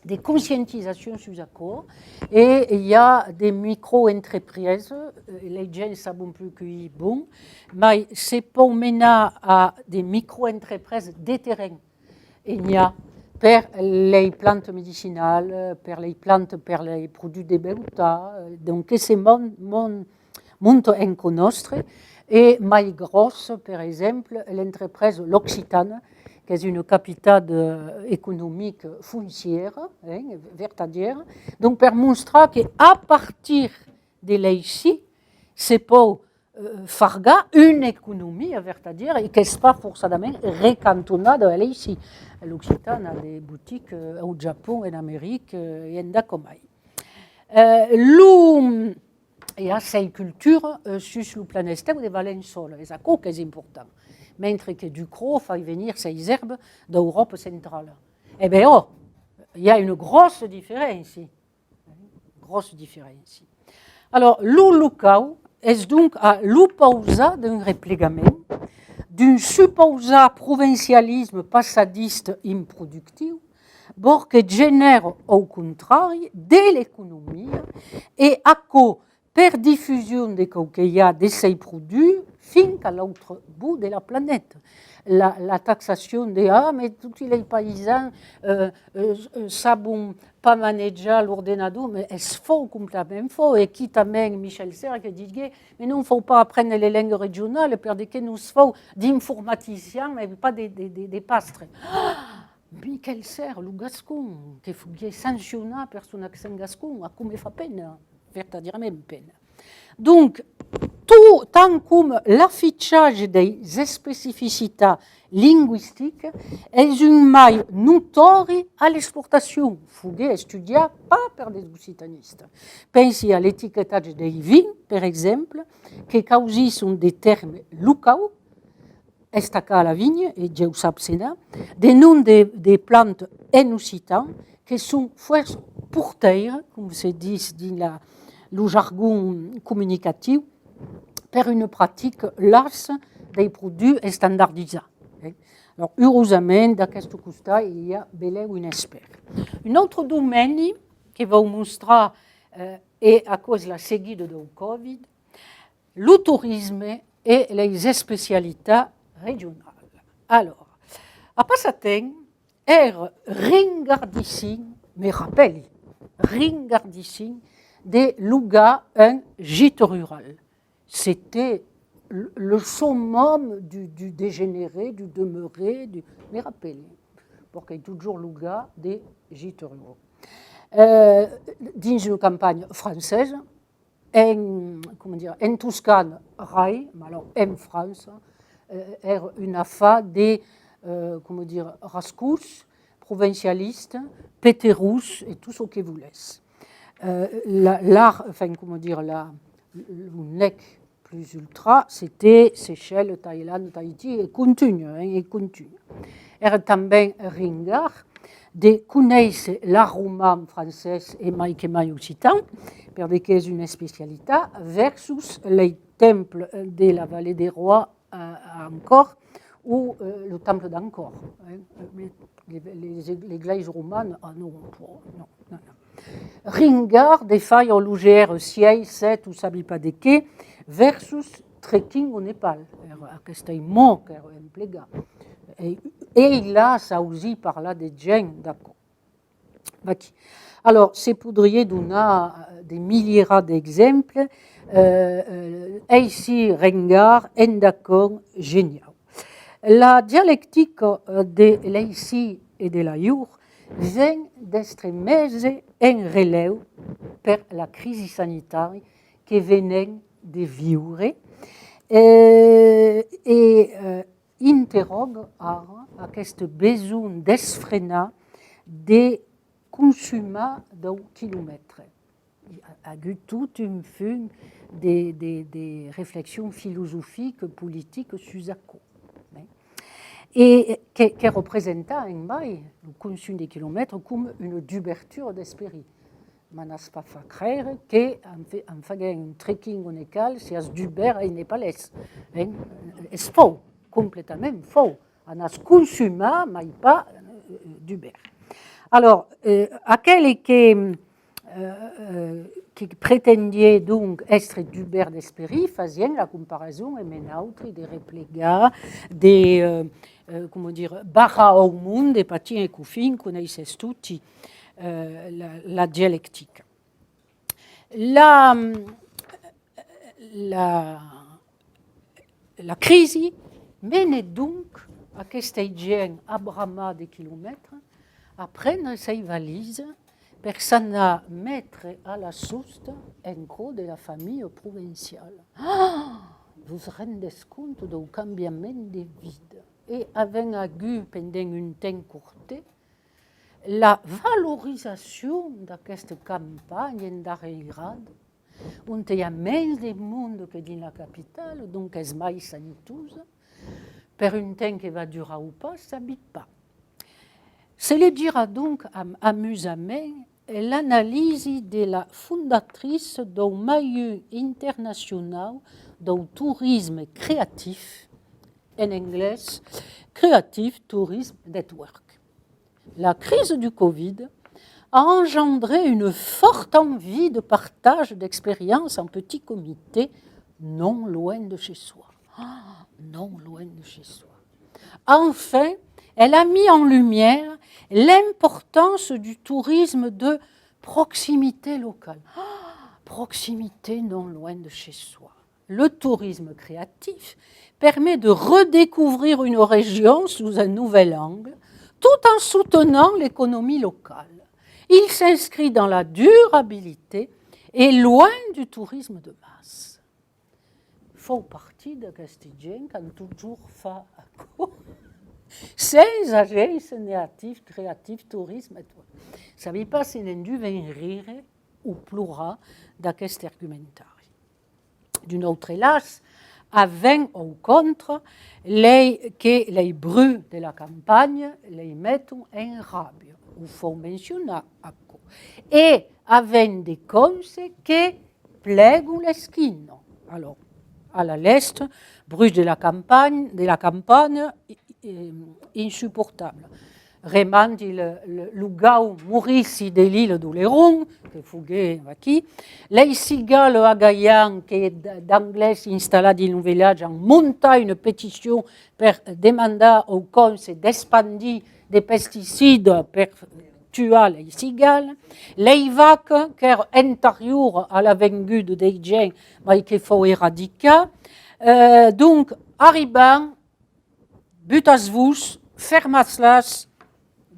[SPEAKER 3] des conscientisations sur l'accord, et il y a des micro-entreprises, les gens ne savent plus qu'ils bon, mais c'est pour mener à des micro-entreprises des terrains. Il y a per les plantes médicinales, per les plantes, per les produits de bevuta, donc c'est mon en conostre, et mai grosse, par exemple, l'entreprise L'Occitane, qui est une capitale économique foncière, vertadière, donc per montrer qu'à partir de l'ici, c'est pour farga une économie vertadière et que ce n'est pas forcément recantonnée à l'ici. L'Occitane a des boutiques au Japon, en Amérique et en Dakomai. Il y a ces cultures sur le plan externe de Valensole, et ça c'est important. Mentre que Ducrot fait venir ces herbes d'Europe centrale. Eh bien, il y a une grosse différence. Alors, l'Ulucau est donc à l'opposé d'un replégamento, d'un supposé provincialisme passadiste improductif, che génère au contraire de l'économie et à co per diffusion de coquillas de ces produits fin à l'autre bout de la planète. La taxation des mais tous les paysans savent pas manager l'ordinateur, mais est-ce faux, complètement faux. Et quitte à même Michel Serres qui dit mais nous, il ne faut pas apprendre les langues régionales, parce que nous faut d'informaticiens, mais pas des pastres. Michel Serres, le gascon, qui faut sanctionner par son accent gascon, comme il fait peine, vertadirement peine. Donc, tout tant comme l'affichage des spécificités linguistiques est une maille notoire à l'exportation. Fouguet étudia pas par des occitanistes. Pensez à l'étiquetage des vins, par exemple, qui causent des termes locaux, estaca à la vigne et geusapsena, des noms des plantes en occitan, qui sont forts porteurs, comme se dit dans le jargon communicatif, per une pratique large des produits standardisés. Alors, heureusement, dans ce cas, il y a bel un expert. Un autre domaine qui va vous montrer, et à cause de la seguida du Covid, le tourisme et les spécialités régionales. Alors, à Passaten, est ringardissime, mais rappelle, ringardissime, de Louga, un gîte rural. C'était le summum du dégénéré, du demeuré, mais rappelez, parce qu'il y a toujours Louga des gîtes ruraux. Dans une campagne française, en Toscane, Rai, mais alors en France, est une affaire des rascous, provincialistes, péterous et tout ce que vous laisse. Le nec plus ultra, c'était Seychelles, Thaïlande, Tahiti, et continue. Era també ringard de conèixer l'aroma français et mai occitan, perquè és una spécialitat, versus les temples de la vallée des rois à Angkor, ou le temple d'Angkor. L'église romane, non. Ringard des failles en lugère, siège, 7 ou sabi pas de quai, versus trekking au Népal. Aquest mot que era emplegat. Et là, ça aussi parla de gens, d'accord. Alors, c'est pourriez donner des milliers d'exemples. Ici, Ringard, en d'accord, génial. La dialectique de l'ici et de l'ailleurs vient d'être mise en relève par la crise sanitaire qui venait de vivre et interroge à ce besoin d'esfrenar de consuma 2 kilomètres. Il a eu toute une fune des réflexions philosophiques, politiques sur ça. Et qui représenta en mai le consum des kilomètres comme une d'ouverture d'esprit. Manas pas fa creure qu'en faisant un trekking en école, c'est d'Uber et Népalais. C'est faux, complètement faux. On a consumé, mais pas d'Uber. Alors, aquel qui prétendait donc être d'Uber d'esprit faisait la comparaison avec un autre des replégas, des barra au monde, des patins et couffins, connaissez tous la dialectique. La crise mène donc à questa gente abrama des kilomètres à prendre ses valises per s'en mettre à la souste en gros de la famille provinciale. Vous vous rendez compte du changement de vie. Et avec eu pendant un temps court, la valorisation de cette campagne d'arrivade, où il y a moins de monde que dans la capitale, donc es mai sanitose, per un temps qui va durer ou pas, ça n'habite pas. Se le dira donc amusamment l'analyse de la fondatrice du milieu international du tourisme créatif, en anglais, Creative Tourism Network. La crise du Covid a engendré une forte envie de partage d'expériences en petit comité, non loin de chez soi. Non loin de chez soi. Enfin, elle a mis en lumière l'importance du tourisme de proximité locale. Proximité non loin de chez soi. Le tourisme créatif permet de redécouvrir une région sous un nouvel angle, tout en soutenant l'économie locale. Il s'inscrit dans la durabilité et loin du tourisme de masse. Faut partie de Castigien quand toujours fa à quoi. Ces agences néatives, créatives, tourisme, et tout. Ça ne veut pas si n'en dû venir ou plura d'aquest argumentari. D'une autre hélas, avec au contre, que les bruits de la campagne les mettent en rabia, ou faut mentionner à quoi. Et avec des causes qui plaiguent l'esquino. Alors, à l'est, bruit de la campagne insupportable. Remant le gau Maurici de l'île d'Oléron, que fuguait aquí, les cigales agayans qui d'anglais installés dans un village ont monté une pétition pour demander au conseil d'expandir des pesticides pour tuer les cigales, les vaches qui sont antérieures à la venue des gens, mais qu'il faut éradiquer. Donc, arrivant, butasvus, fermaslas,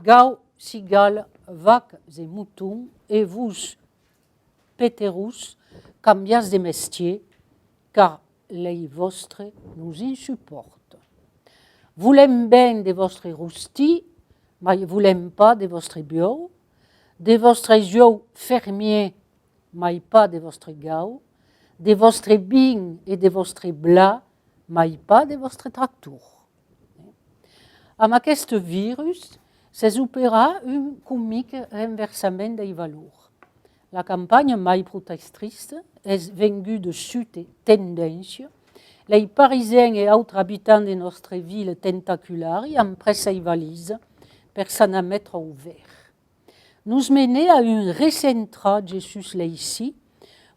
[SPEAKER 3] gau, cigales, vaques et moutons, et vous, péterus, cambias de mestier, car les vostres nous insupportent. Vous l'aimez bien de votre rousti, mais vous l'aimez pas de votre bio, de votre yeux fermiers, mais pas de votre gau, de votre vignes et de votre blas, mais pas de votre tracteur. Amb aquest virus, s'opera un comique renversament des valors. La campagne mai protectrice est venue de sud tendance. Les Parisiens et autres habitants de notre ville tentaculaire ont pris ses valises pour s'en mettre au vert. Nous menons à un recentrage sur l'ici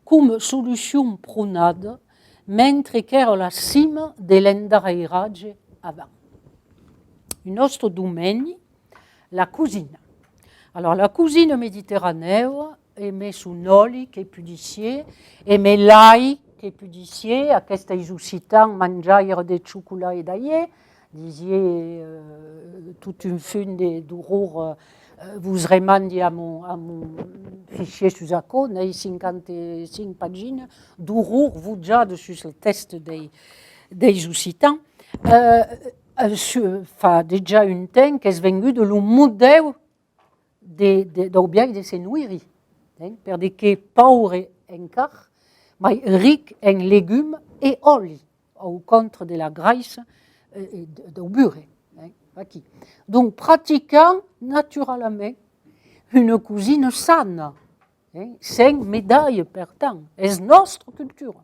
[SPEAKER 3] comme solution prônade, mentre qu'era la cime de l'endarrerage avant. Un autre domaine, la cuisine. Alors, la cuisine méditerranéenne aimait son oli qui est pudicier, aimait l'ail qui est pudicier, à qu'est-ce qu'ils occitans mangeaient des chocolats et d'ailleurs, disiez toute une fune d'horreur, vous remandiez à mon fichier sous accord, il y a 55 pages d'horreur, vous déjà dessus le test des occitans. Fa déjà un temps qu'est venu de le modèle d'obiai de se nuiri, perché paure encar, mais ric en légumes et oli, au contre de la graisse do beurre. Aquí. Donc, pratiquant naturellement une cuisine sana, sans médaille pertant, est notre culture.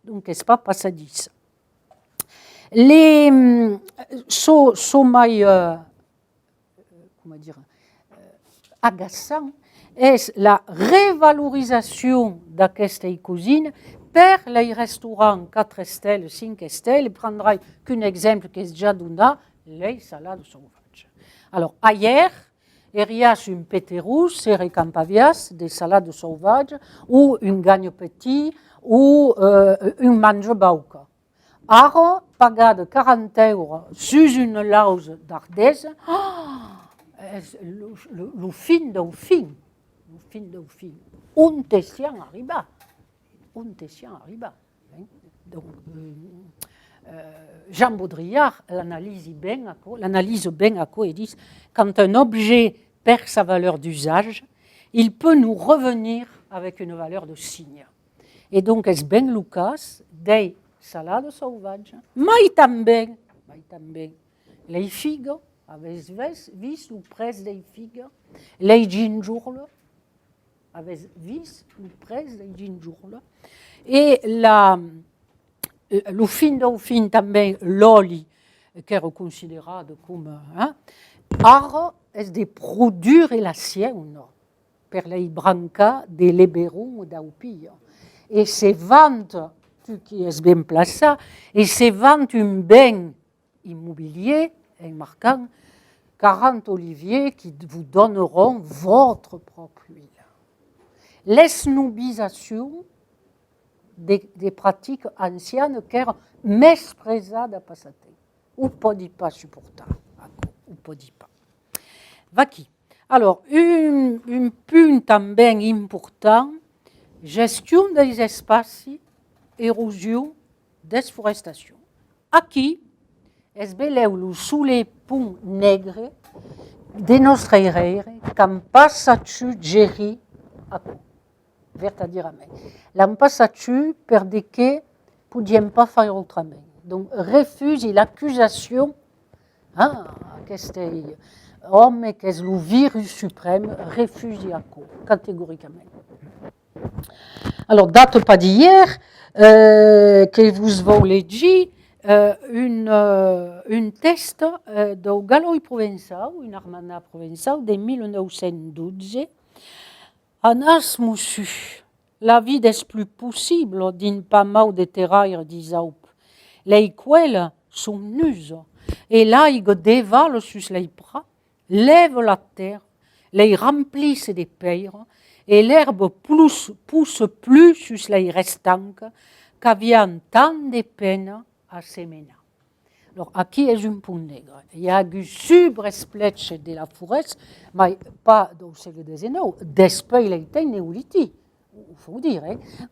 [SPEAKER 3] Donc, n'est-ce pas passadis. Les mai comment dire, agaçant est la revalorisation d'aquesta cuisine per les restaurants 4 stelles, 5 stelles. Je prendrai qu'un exemple que j'ai déjà donné, les salades sauvages. Alors, ailleurs, il y a un péterous, et campavias, des salades sauvages, ou un gagne petit, ou un mange bauca. Ara, pagade 40 € sur une lause d'Ardèse, le fin del fin. Le fin del fin. Un tessian arriba. Un tessian arriba. Donc, Jean Baudrillard l'analyse bien à quoi il dit quand un objet perd sa valeur d'usage, il peut nous revenir avec une valeur de signe. Et donc, est-ce bien Lucas des salades sauvages, mais també les figues, avec vis ou presse des figues, les ginjourles, avec vis ou presse des ginjourles, et le fin del fin també l'oli, qui est considéré comme art, est des produits relations per les brancas de l'Eberon ou d'Aupille. Et c'est vente qui est bien placé, et c'est vente un bien immobilier, en marquant 40 oliviers qui vous donneront votre propre huile. L'esnobisation des pratiques anciennes qui sont mésprésées à passer. Ou pas pas supporter, ou pas pas. Vaki. Alors, un point também important, gestion des espaces, érosion, déforestation. Aquí es veleu sous les punts negres de nostre aire qu'han passat geri a co. Vertadirament. L'han passat perquè podíem pas faire autrament. Donc, refuse l'accusation, aquest homme qui est le virus suprême, refuse a co, catégoriquement. Alors, date pas d'hier, que vous voulez dire, un test du Galoi provençal, une armada provençal de 1912, en asmusu, la vie est plus possible d'un pas mal de terraire d'Isaup. Les quelles sont nues, et l'aigua dévale sur les bras, lève la terre, les remplissent de pierres, et l'herbe pousse plus sur les restants qu'aviant tant de peine à semener. Alors, aquí est un punt negre. Il y a eu subrespletch de la forêt, mais pas dans le siècle XIX, després les temps néolithiques, il faut dire.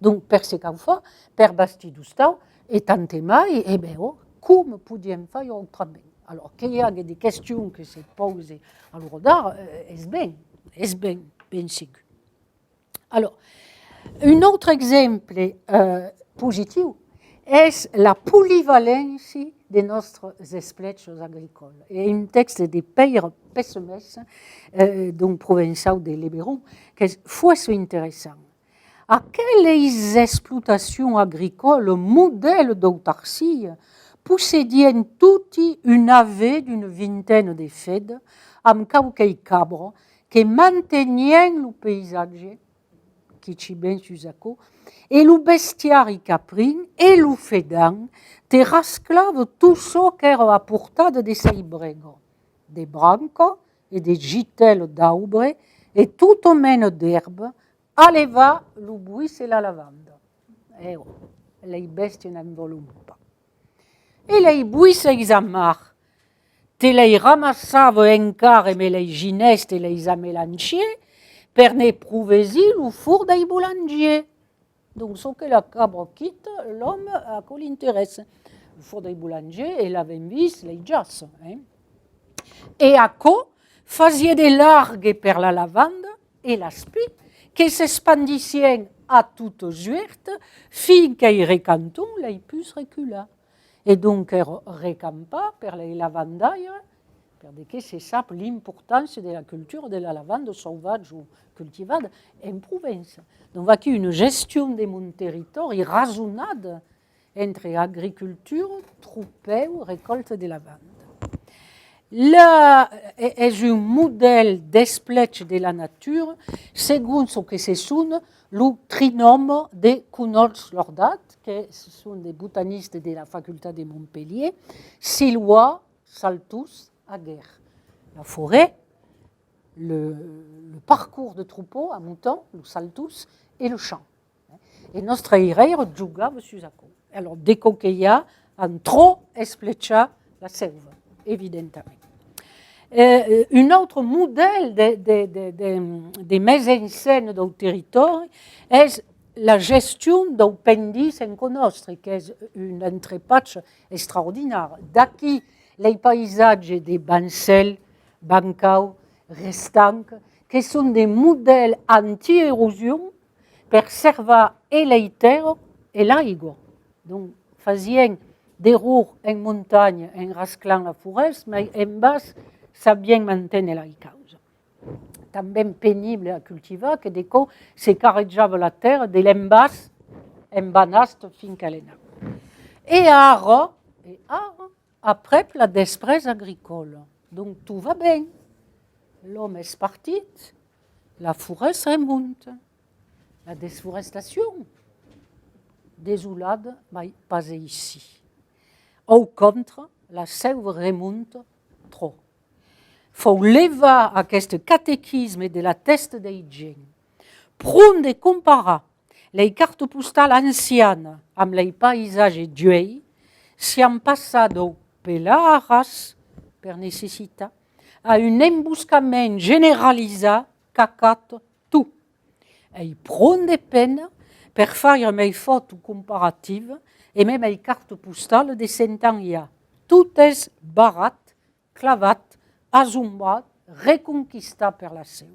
[SPEAKER 3] Donc, per ce qu'on fait, per basti d'ustau, et tant mai, et bien, comment pouvions faire autrement? Alors, qu'il y a des questions qui se posent à l'ordre, est bien sûr. Alors, un autre exemple positif est la polyvalence de notre espèces agricoles. Et un texte de Peyre Pessemès, donc provençal de l'Eberon, qui est fort intéressant. À quelles exploitations agricoles, modèle d'autarcie, possédiant toutes une ave d'une vingtaine de fêtes, amb quelques cabres, qui maintenaient le paysage, qui ci ben susaco, et le bestiari caprin, et le fédant, te rasclave tout ce qui era à portade de ses brego, des branques et des gitelles d'aubre, et tout au mène d'herbe, alleva le buis et la lavande. Et les besties n'en voulaient pas. Et les buis examar, te les ramassava encara, mais les ginestes et les amélanchiers, per ne prouver-y le four des boulangers. Donc, ce que la cabre quitte, l'homme a quoi l'intéresse. Le four des boulangers et la venvis, les jas. Et à quoi faisait des largues per la lavande et l'aspi, que s'expandissien a toutes juertes, fin qu'ei recanton l'ei pus recula. Et donc, recampa per les lavandaires, perché se sap l'importance de la culture de la lavande sauvage ou cultivada en Provença. Donc, va une gestion de mon territoire raisonnable entre agriculture, troupeu, récolte de lavande. Là est un modèle d'espèce de la nature, selon ce que se sonne le trinôme de Cunnol-Lordat, que ce sont des botanistes de la faculté de Montpellier, Silois, Saltus, Aguerre. La forêt, le parcours de troupeau à moutons, le Saltus, et le champ. Et notre aïreire jugava sus aquò. Alors, dès qu'il y a un trop esplecha la selva, évidemment. Un autre modèle de mise en scène du territoire est la gestion du pendis en conostre, qui est un entrepatch extraordinaire. D'aquí, les paysages des bancels, bancaux, restants, qui sont des modèles anti-érosion pour servir et les terres et l'aigua. Donc, faisant des rours en montagne, en rasclant la forêt, mais en bas, ça bien maintenir la cause. També pénible à cultiver que des fois, c'est carreggiava la terre de l'embas en banast fin qu'à l'ena. Et après la desprez agricole. Donc tout va bien. L'homme est parti, la forêt se remonte. La déforestation, désolade, mais pas ici. Au contre, la selve remonte trop. Il faut lever aquest catéchisme de la test d'hygiène. Prendre et comparer les cartes postales anciennes avec les paysages d'uei, si en passado per la race, per nécessité, à un embuscament généralisé qu'accate tout. Et prendre des peines pour faire mes photos comparatives et même les cartes postales de 100 ans. Tout est barat, clavat, azumbat, reconquista per la selva.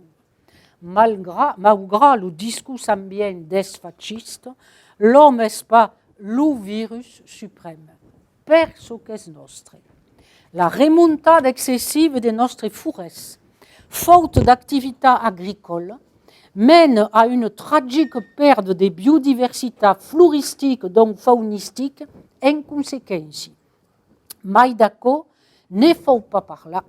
[SPEAKER 3] Malgré le discours ambiant des fascistes, l'homme n'est pas le virus suprême, per ce qu'est nostre. La remontade excessive de notre forêts, faute d'activité agricole, mène à une tragique perte de biodiversité floristique, donc faunistique, en conséquence. Mais d'accord, ne faut pas parler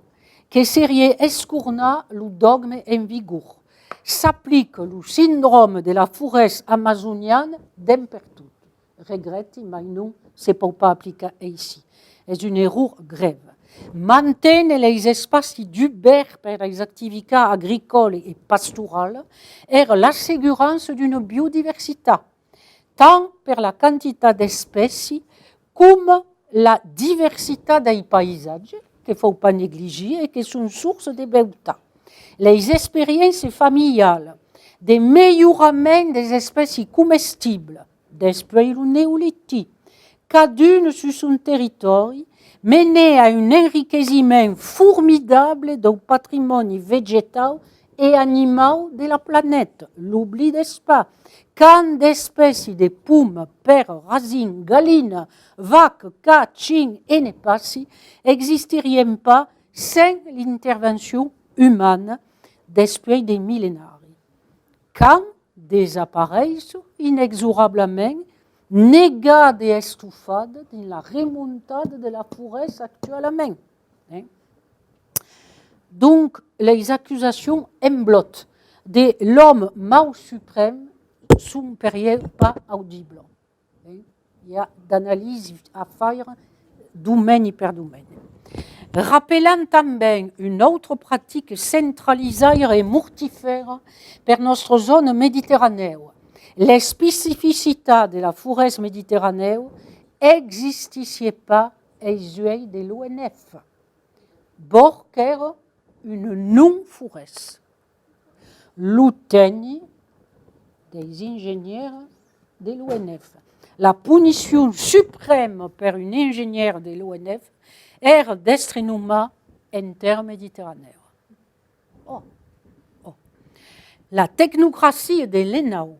[SPEAKER 3] que serait escourna le dogme en vigueur. S'applique le syndrome de la forêt amazonienne d'impertut. Regrette, mais non, c'est pour pas appliquer ici. C'est une erreur grave. Maintenir les espaces d'Uber pour les activités agricoles et pastorales est l'assurance d'une biodiversité, tant pour la quantité d'espèces comme la diversité des paysages, qu'il ne faut pas négliger et qui sont source de beauté. Les expériences familiales des meilleurements des espèces comestibles, depuis le néolithique, cadune sur son territoire, mené à un enriquissement formidable du patrimoine végétal et animal de la planète. L'oubli n'est pas. Quand d'espèces de pommes, perles, racines, galines, vaques, cats, chines et népassi n'existeraient pas sans l'intervention humaine depuis des millénaires. Quand disparaissent inexorablement, négades et estouffades dans la remontade de la forêt actuellement. Donc, les accusations emblotent de l'homme mal suprême sont période pas audibles. Il y a d'analyse à faire domaine per domaine. Rappelant também une autre pratique centralisée et mortifère pour notre zone méditerranéenne. Les spécificités de la forêt méditerranéenne n'existaient pas aux yeux de l'ONF. Borker une non-forêt. L'outegni des ingénieurs de l'ONF. La punition suprême pour un ingénieur de l'ONF est d'estrenoma interméditerranéen. La technocratie de l'ENAU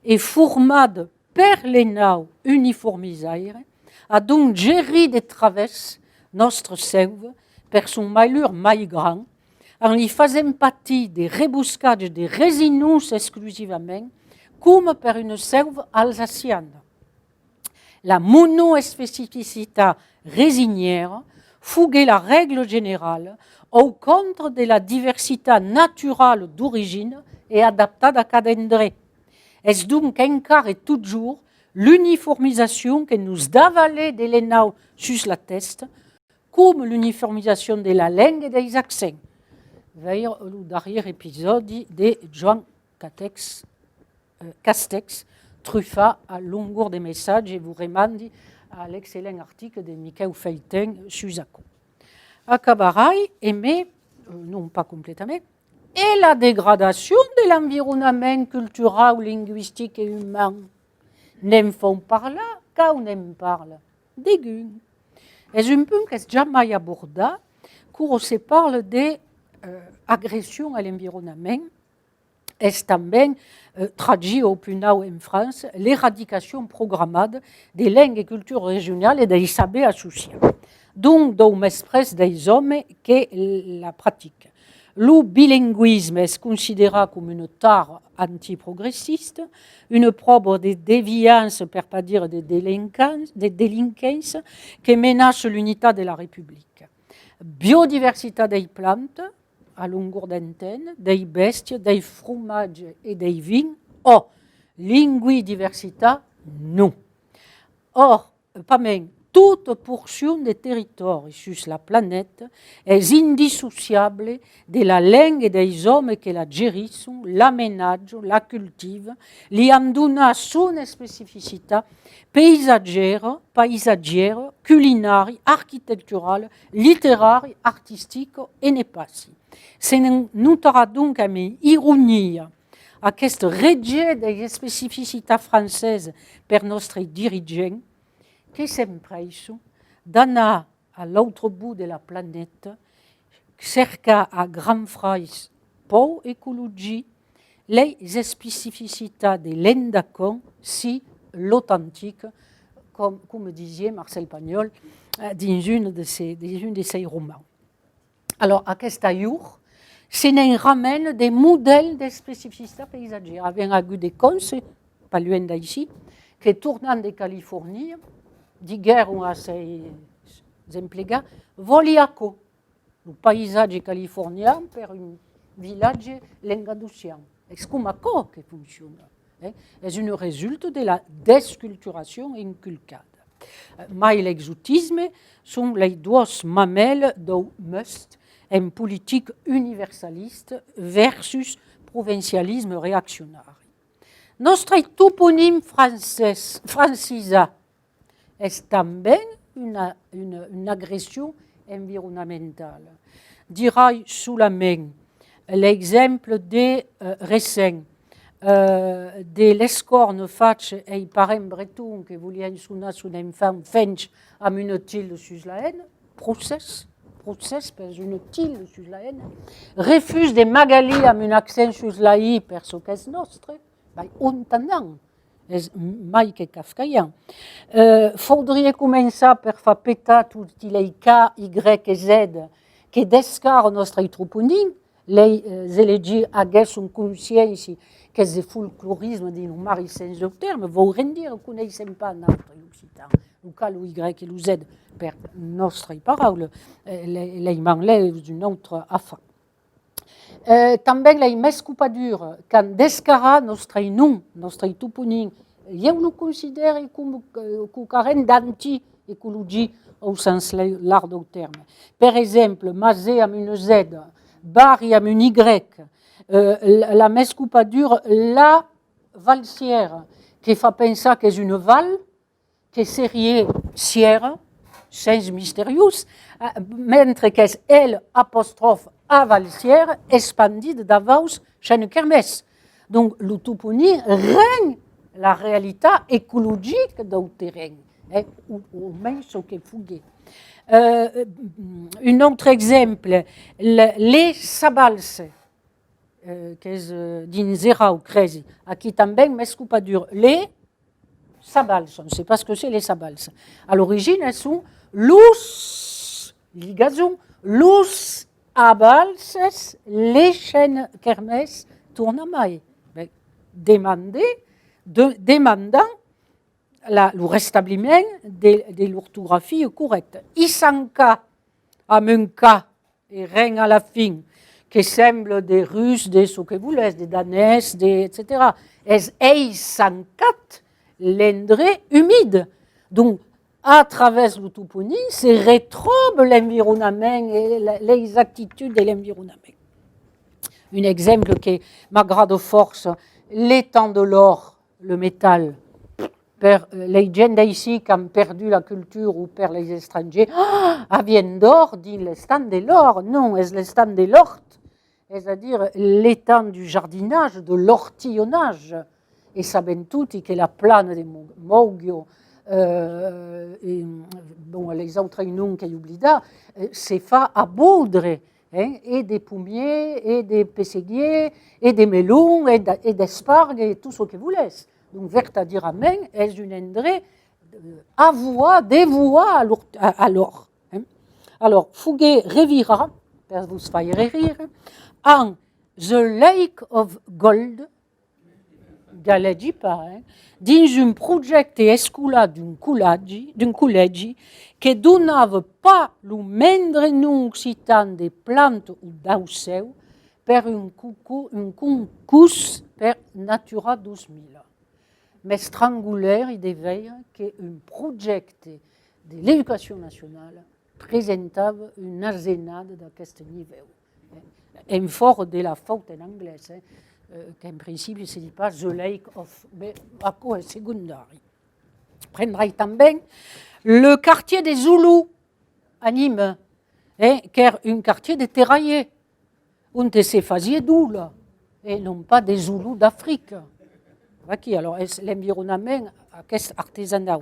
[SPEAKER 3] est formée per l'ENAU uniformisaire, a donc géré de travers notre selve per son malheur mai grand, en lui faisant partie des rebuscades de résinus exclusivement, comme per une selve alsacienne. La monospécificité résinière fouguait la règle générale au contre de la diversité naturelle d'origine et adaptée à cada endroit. Est donc encara et toujours l'uniformisation que nous avalait de l'ENAU sur la tête, comme l'uniformisation de la langue et des accents. Vers le dernier épisode de Joan Castex, truffa à longueur des messages, et vous remande à l'excellent article de Michael Felten sur Zaco. Acabarai, mais non pas complètement, et la dégradation de l'environnement culturel, linguistique et humain. N'en font par là, quand on en parle. Dégueu. C'est un point que jamais abordé, quand on se parle d'agression à l'environnement, est também traduit au punau en France l'éradication programmée des langues et cultures régionales et des saberes associés. Donc, dans l'express des hommes qui la pratiquent. Le bilinguisme est considéré comme une tare antiprogressiste, une preuve de déviance, pour ne pas dire de délinquance, qui menace l'unité de la République. Biodiversité des plantes, à longueur d'antenne, des besties, des fromages et des vins. Or, linguidiversité, non. Or, pas même, toute portion des territoires sur la planète est indissociable de la langue et des hommes qui la gérissent, l'aménagent, la cultivent, lui en donnant son spécificité paysagère, culinaire, architecturale, littéraire, artistique et n'est pas si. C'est nous aura donc à ironie à cette rejet des spécificités françaises per notre dirigeants qui s'empressent d'aller à l'autre bout de la planète, cerca à grands frais pour l'écologie, les spécificités de l'endacon, si l'authentique, comme disait Marcel Pagnol dans une de ses romans. Alors, à cet jour, se nous ramène des modèles de spécificité paysagère. Avec un des cons, pas loin d'ici, qui tournant de Californie, diguer un à ses employés, Voliaco, le paysage californien per un village languedocien. C'est comme ça que fonctionne. C'est une résulte de la désculturation inculcade. Mais l'exotisme sont les deux mamelles du must en politique universaliste versus provincialisme réactionnaire. Notre toponyme francisa est também une agression environnementale. Dirai sous la main l'exemple des récents de l'escorne fatch et parents breton que voulaient sonner son enfant fench à une tilde sur la haine, process per une tilde sur la haine, refuse de magali à un accent sur la i per ce qu'est nostre, ben, on t'entend. És mai que kafkaïen. Faudrait commencer par faire péter tous les K, Y et Z qui descarrent notre toponyme, les élégies sont conscients que c'est le folklorisme de nos maris sans au terme, vous rendir, ne connaissez pas notre occitan, le K, le Y et le Z, per notre parole, les manlais d'une autre affaire. També la mescupadure, quand descara notre nom, notre toponyme, je le considère comme carent d'anti-écologie au sens large du terme. Par exemple, Mazé à une Z, Barry à une Y, la mescupadure, la valsière, qui fait penser que c'est une val, qui serait sierre, sans mystérieux, mentre que elle apostrophe à valsière, expandie d'avance chez une kermesse. Donc, le toponyme règne la réalité écologique du terrain, ou même ce qui est fougué. Un autre exemple, les sabalses, qu'es d'inzera ou crezi, à qui também mescupadur les sabals, on ne sait pas ce que c'est les sabals. À l'origine, elles sont lus ligazon, lus abalses, les chaînes kermès tournamai. Demandant le rétablissement de l'orthographie correcte. Isanka, à Munka, et rien à la fin, qui semble des Russes, des ce que vous voulez, des Danais, etc. Es eisankat, l'endré humide. Donc, à travers le toponym, c'est rétrobe l'environnement et les attitudes de l'environnement. Un exemple qui est ma grande force, l'étang de l'or, le métal, per les gens ici qui ont perdu la culture ou per les étrangers, viennent d'or, dit l'étang de l'or. Non, c'est l'étang de l'hort, c'est-à-dire l'étang du jardinage, de l'ortillonnage. Et savent tous que la plane de Moggio, bon, les autres noms qu'il oublie, c'est fait à boudre. Et des pommiers, et des pességuiers, et des melons, et d'espargues, et tout ce que vous laissez. Donc, vertadiramen est une endré avouée, dévouée à l'or. Alors, Fouguet revira, pour vous faire rire, en The Lake of Gold, galegi pas, dans un projet escola d'un collège qui donnava pas le moindre nom occitan de plantes ou d'auceu per un concours per Natura 2000. Mais strangulaire, il devait qu'un projet de l'éducation nationale présentava une arsenade de ce niveau. Un fort de la faute en anglais, qu'en principe, il ne se dit pas The Lake of, mais à quoi est secondaire. Prendrai também le quartier des Zoulous à Nîmes, qui est un quartier de terraillés, où se faisait d'où, là, et non pas des Zoulous d'Afrique. Alors, l'environnement à cet artisanat.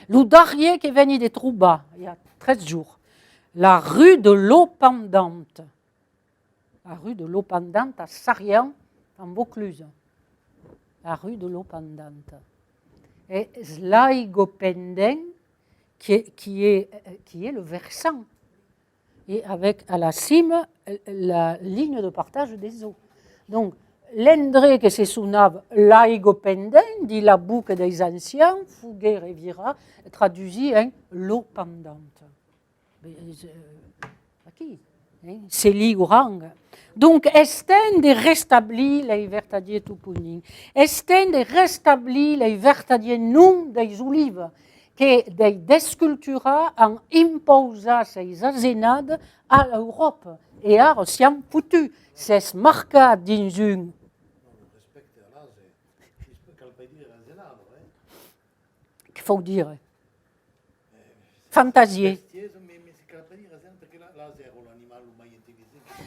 [SPEAKER 3] Le dernier qui est venu de Trouba, il y a 13 jours, la rue de l'eau pendante. La rue de l'eau pendante à Sarian, en Vaucluse. La rue de l'eau pendante. Et Slaigopenden, qui est le versant. Et avec à la cime, la ligne de partage des eaux. Donc, l'endré que se sounave Laigopenden, dit la boucle des anciens, Fouguet Riviera, traduit en l'eau pendante. C'est l'Iorang. Donc, estén de restablir les vertadiers toponines, estén de restablir les vertadiers noms des olives, que des descultura en imposa ces arsenades à l'Europe. Et à siam foutu, c'est marqué dans une. Qu'il faut dire fantasier.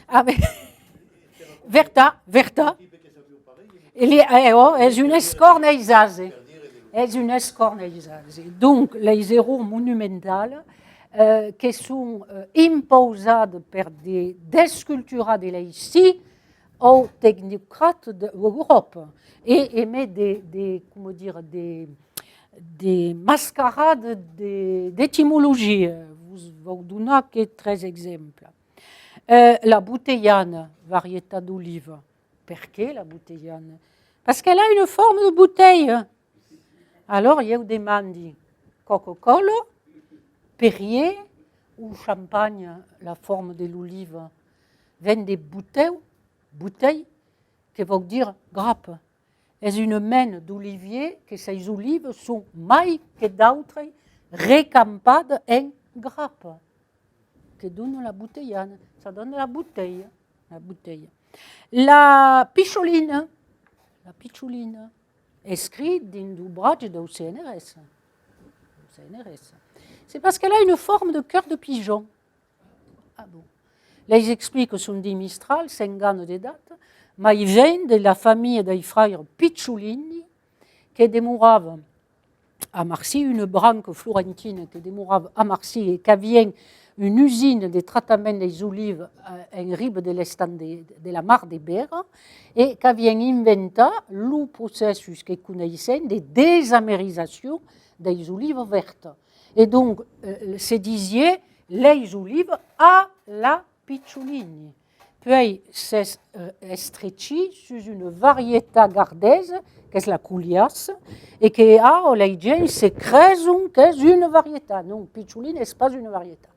[SPEAKER 3] Ah, mais Verta. È une escorneisase. Donc, les héros monumentaux qui sont imposés par des desculturats de l'ici aux technocrates d'Europe et met des mascarades d'étymologie. Vous donnez que 13 exemples. La bouteillane, variété d'olive. Pourquoi la bouteillane? Parce qu'elle a une forme de bouteille. Alors, il y a des mandis Coca-Cola, Perrier ou champagne, la forme de l'olive. Viennent des bouteilles qui veulent dire grappe. C'est une mène d'olivier que ces olives sont mai que d'autres recampades en grappe. Que donne la bouteillane. Ça donne la bouteille. La picholine, écrite dans l'ouvrage du CNRS. C'est parce qu'elle a une forme de cœur de pigeon. Ah bon. Là, ils expliquent que sont des Mistral, 5 ans de date, mais ils viennent de la famille des frères Picciolini, qui demeuraient à Marcy, une branque florentine qui demeurava à Marcy et qui vient une usine de traitement des olives en rive de l'estande de la mar de Berre et qui vient inventer le processus que connaissait de désamérisation des olives vertes. Et donc, se disait les olives à la picciolini. Puis, c'est estrechi sur une variété gardaise, qui est la couliasse, et qui a, les gens se créent qu'est une variété. Non, picciolini n'est pas une variété.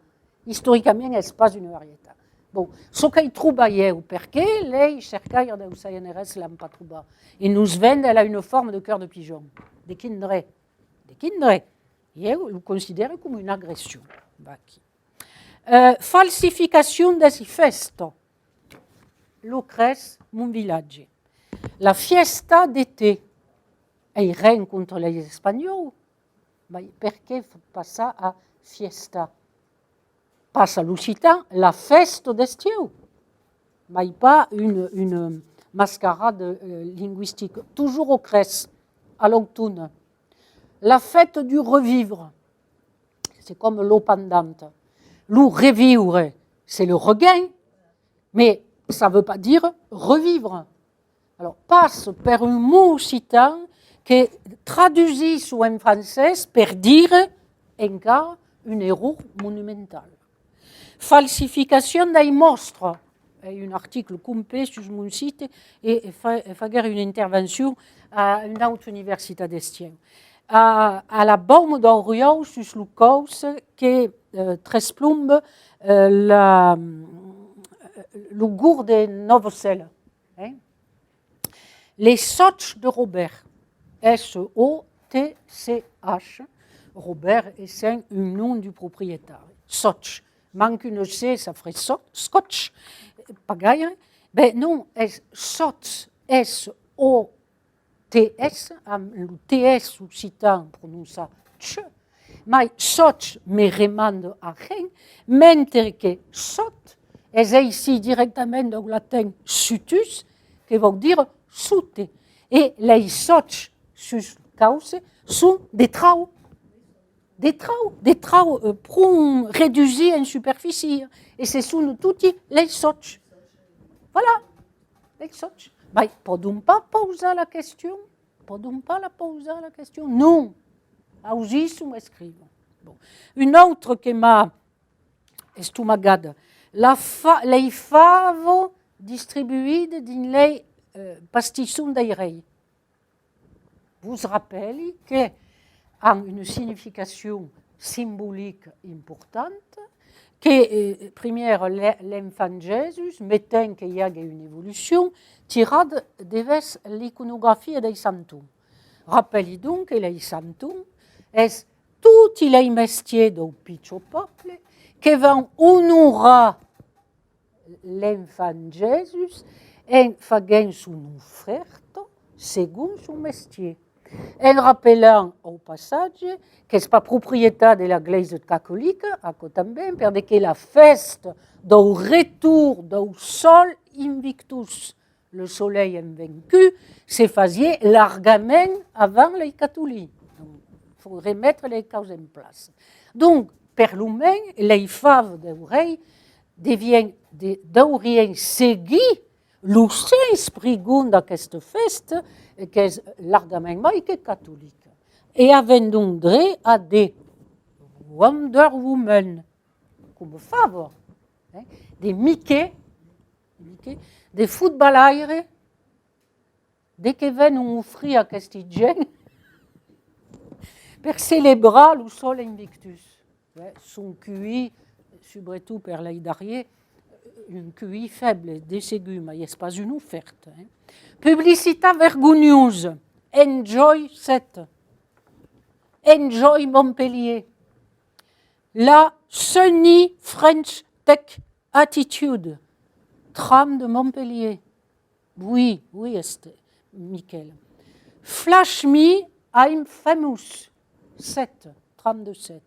[SPEAKER 3] Historiquement, n'est pas une variété. Bon, ce qu'ils trouvaient, parce que les chercheurs de CNRS ne l'ont pas trouvé. Ils nous vendent, elle a une forme de cœur de pigeon, des kindrés. Des kindrés. Et ils le considèrent comme une agression. Falsification des fêtes. Lucrèce, mon village. La fiesta d'été. Et rien contre les Espagnols. Mais pourquoi pas ça à fiesta? Passe à l'occitan, la fête d'estiu. Mais pas une mascarade linguistique. Toujours au crès, à l'automne. La fête du revivre. C'est comme l'eau pendante. Le revivre, c'est le regain, mais ça ne veut pas dire revivre. Alors, passe par un mot occitan qui traduit sous en français pour dire encore un héros monumental. Falsification des monstres. Il y a un article complet sur mon site et faire une intervention à une autre université d'Estienne. À la Baume d'Oriol, sur le cause qui tresplombe le gour de Novosel. Hein? Les Soch de Robert. S-O-T-C-H. Robert est un nom du propriétaire. Soch. Manque une C, ça ferait Scotch. Pagaille. Ben non, Soch. S-O-T. TS, le TS occitan prononce ch, mais soch me remande à rien, mentre que sot est ici directement dans le latin sutus, qui veut dire soute. Et les soch sus cause sont des trous. Des trous pour réduire en superficie. Et ce sont tous les soch. Voilà, les soch. Mais podem pas poser la question? Podem pas la poser la question? Non. Aussi, on m'écrit. Bon. Une autre qui m'a estomagada. Les faves distribuées dans les pastissons d'airail. Vous vous rappelez qu'elles ont une signification symbolique importante, que, première, l'enfant Jésus, mettant qu'il y a une évolution, tirade devant l'iconographie des santons. Rappelez donc que les santons est tout les mestiers du piccolo peuple qui vont honorer l'enfant Jésus en faisant son offerta selon son mestier. En rappelant au passage que ce n'est pas propriété de l'Église catholique, à côté même, parce que la fête du retour du sol invictus, le soleil invaincu, se faisait largement avant les catholiques. Il faut remettre les causes en place. Donc, per l'humain, les faves d'oreilles deviennent d'orient seguir le Saint-Esprit de cette fête, qui est largement catholique. Et avait donc droit à des Wonder Woman, comme faves, hein, des Mickey, des footballeurs, dès qu'ils viennent offrir à Castigène, pour célébrer le sol invictus. Son QI, surtout pour les d'arrière, une QI faible, des ségus, mais il n'y a pas une offerte. Hein. Publicité vergogneuse. Enjoy 7. Enjoy Montpellier. La Sunny French Tech Attitude. Tram de Montpellier. Oui, c'est Michael. Flash Me, I'm famous. 7. Tram de 7.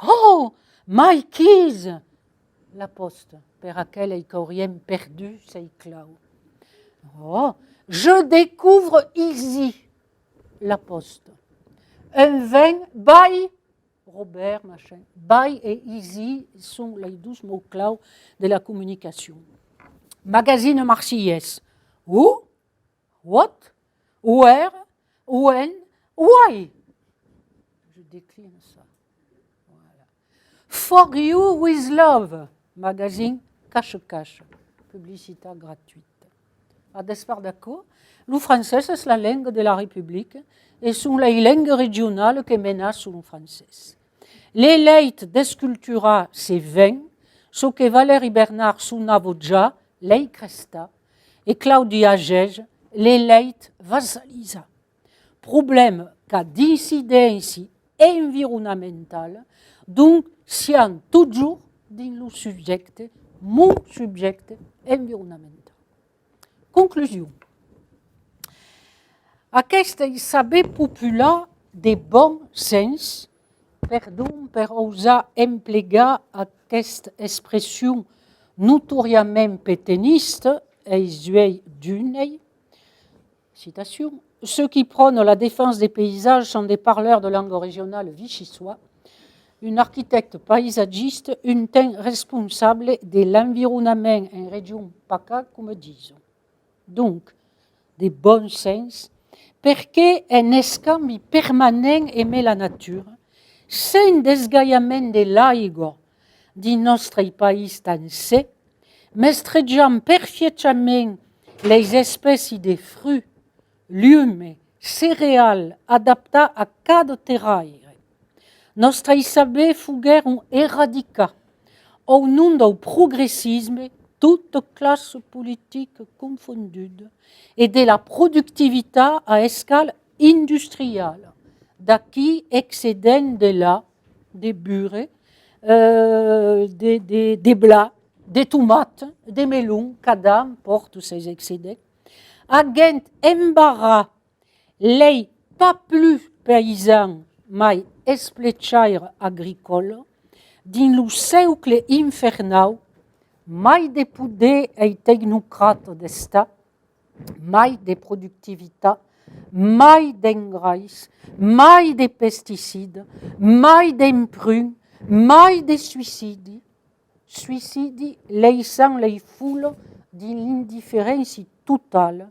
[SPEAKER 3] Oh, my keys. La poste, per laquelle ils auraient perdu ses clés. Oh, je découvre Easy, la poste. un vin, by Robert, machin. By et easy sont les 12 mots-clés de la communication. Magazine Marseillaise. Who? What? Where? When? Why? Je décline ça. Voilà. For You with Love. Magazine Cache-Cache. Publicité gratuite. A despart d'accord, le français c'est la langue de la République et sont les langues régionales qui menacent le français. Les leites d'escultura c'est 20, ce que Valérie Bernard suonava già, lei cresta, et Claudia Gege, les leites vasalisa. Problème qu'a d'incidence environnementale, donc siamo toujours dans le sujet, mon sujet environnemental. Conclusion. Aquesta saber popular de bon sens, perdó per osar emplegar aquesta expression notoriament pétainiste, Eisuei Duney, citation, ceux qui prônent la défense des paysages sont des parleurs de langue régionale vichysois, une architecte paysagiste, une teinte responsable de l'environnement en région PACA, comme disons. Donc, de bon sens, perché un escambi permanent aimer la nature, sans desgaiament de l'aigua du nostre país tan sec, mestreggiant perfectament les espèces de fruits, légumes, céréales adaptats à cada terraire. Nostre saber fugueron erradicar, au nom du progressisme, toute classe politique confondue, et de la productivité à escale industrielle, d'aquí excédent de là, des burets, des blats, des tomates, des melons, qu'Adam porte ces excédents, agent embarras, les pas plus paysans, mais espléchaires agricoles, dans le cercle infernal, mai de poder et technocrates d'État, mai de productivité, mai d'engrais, mai de pesticides, mai d'emprunt, mai de suicides. Suicides laissant les foules d'une indifférence totale,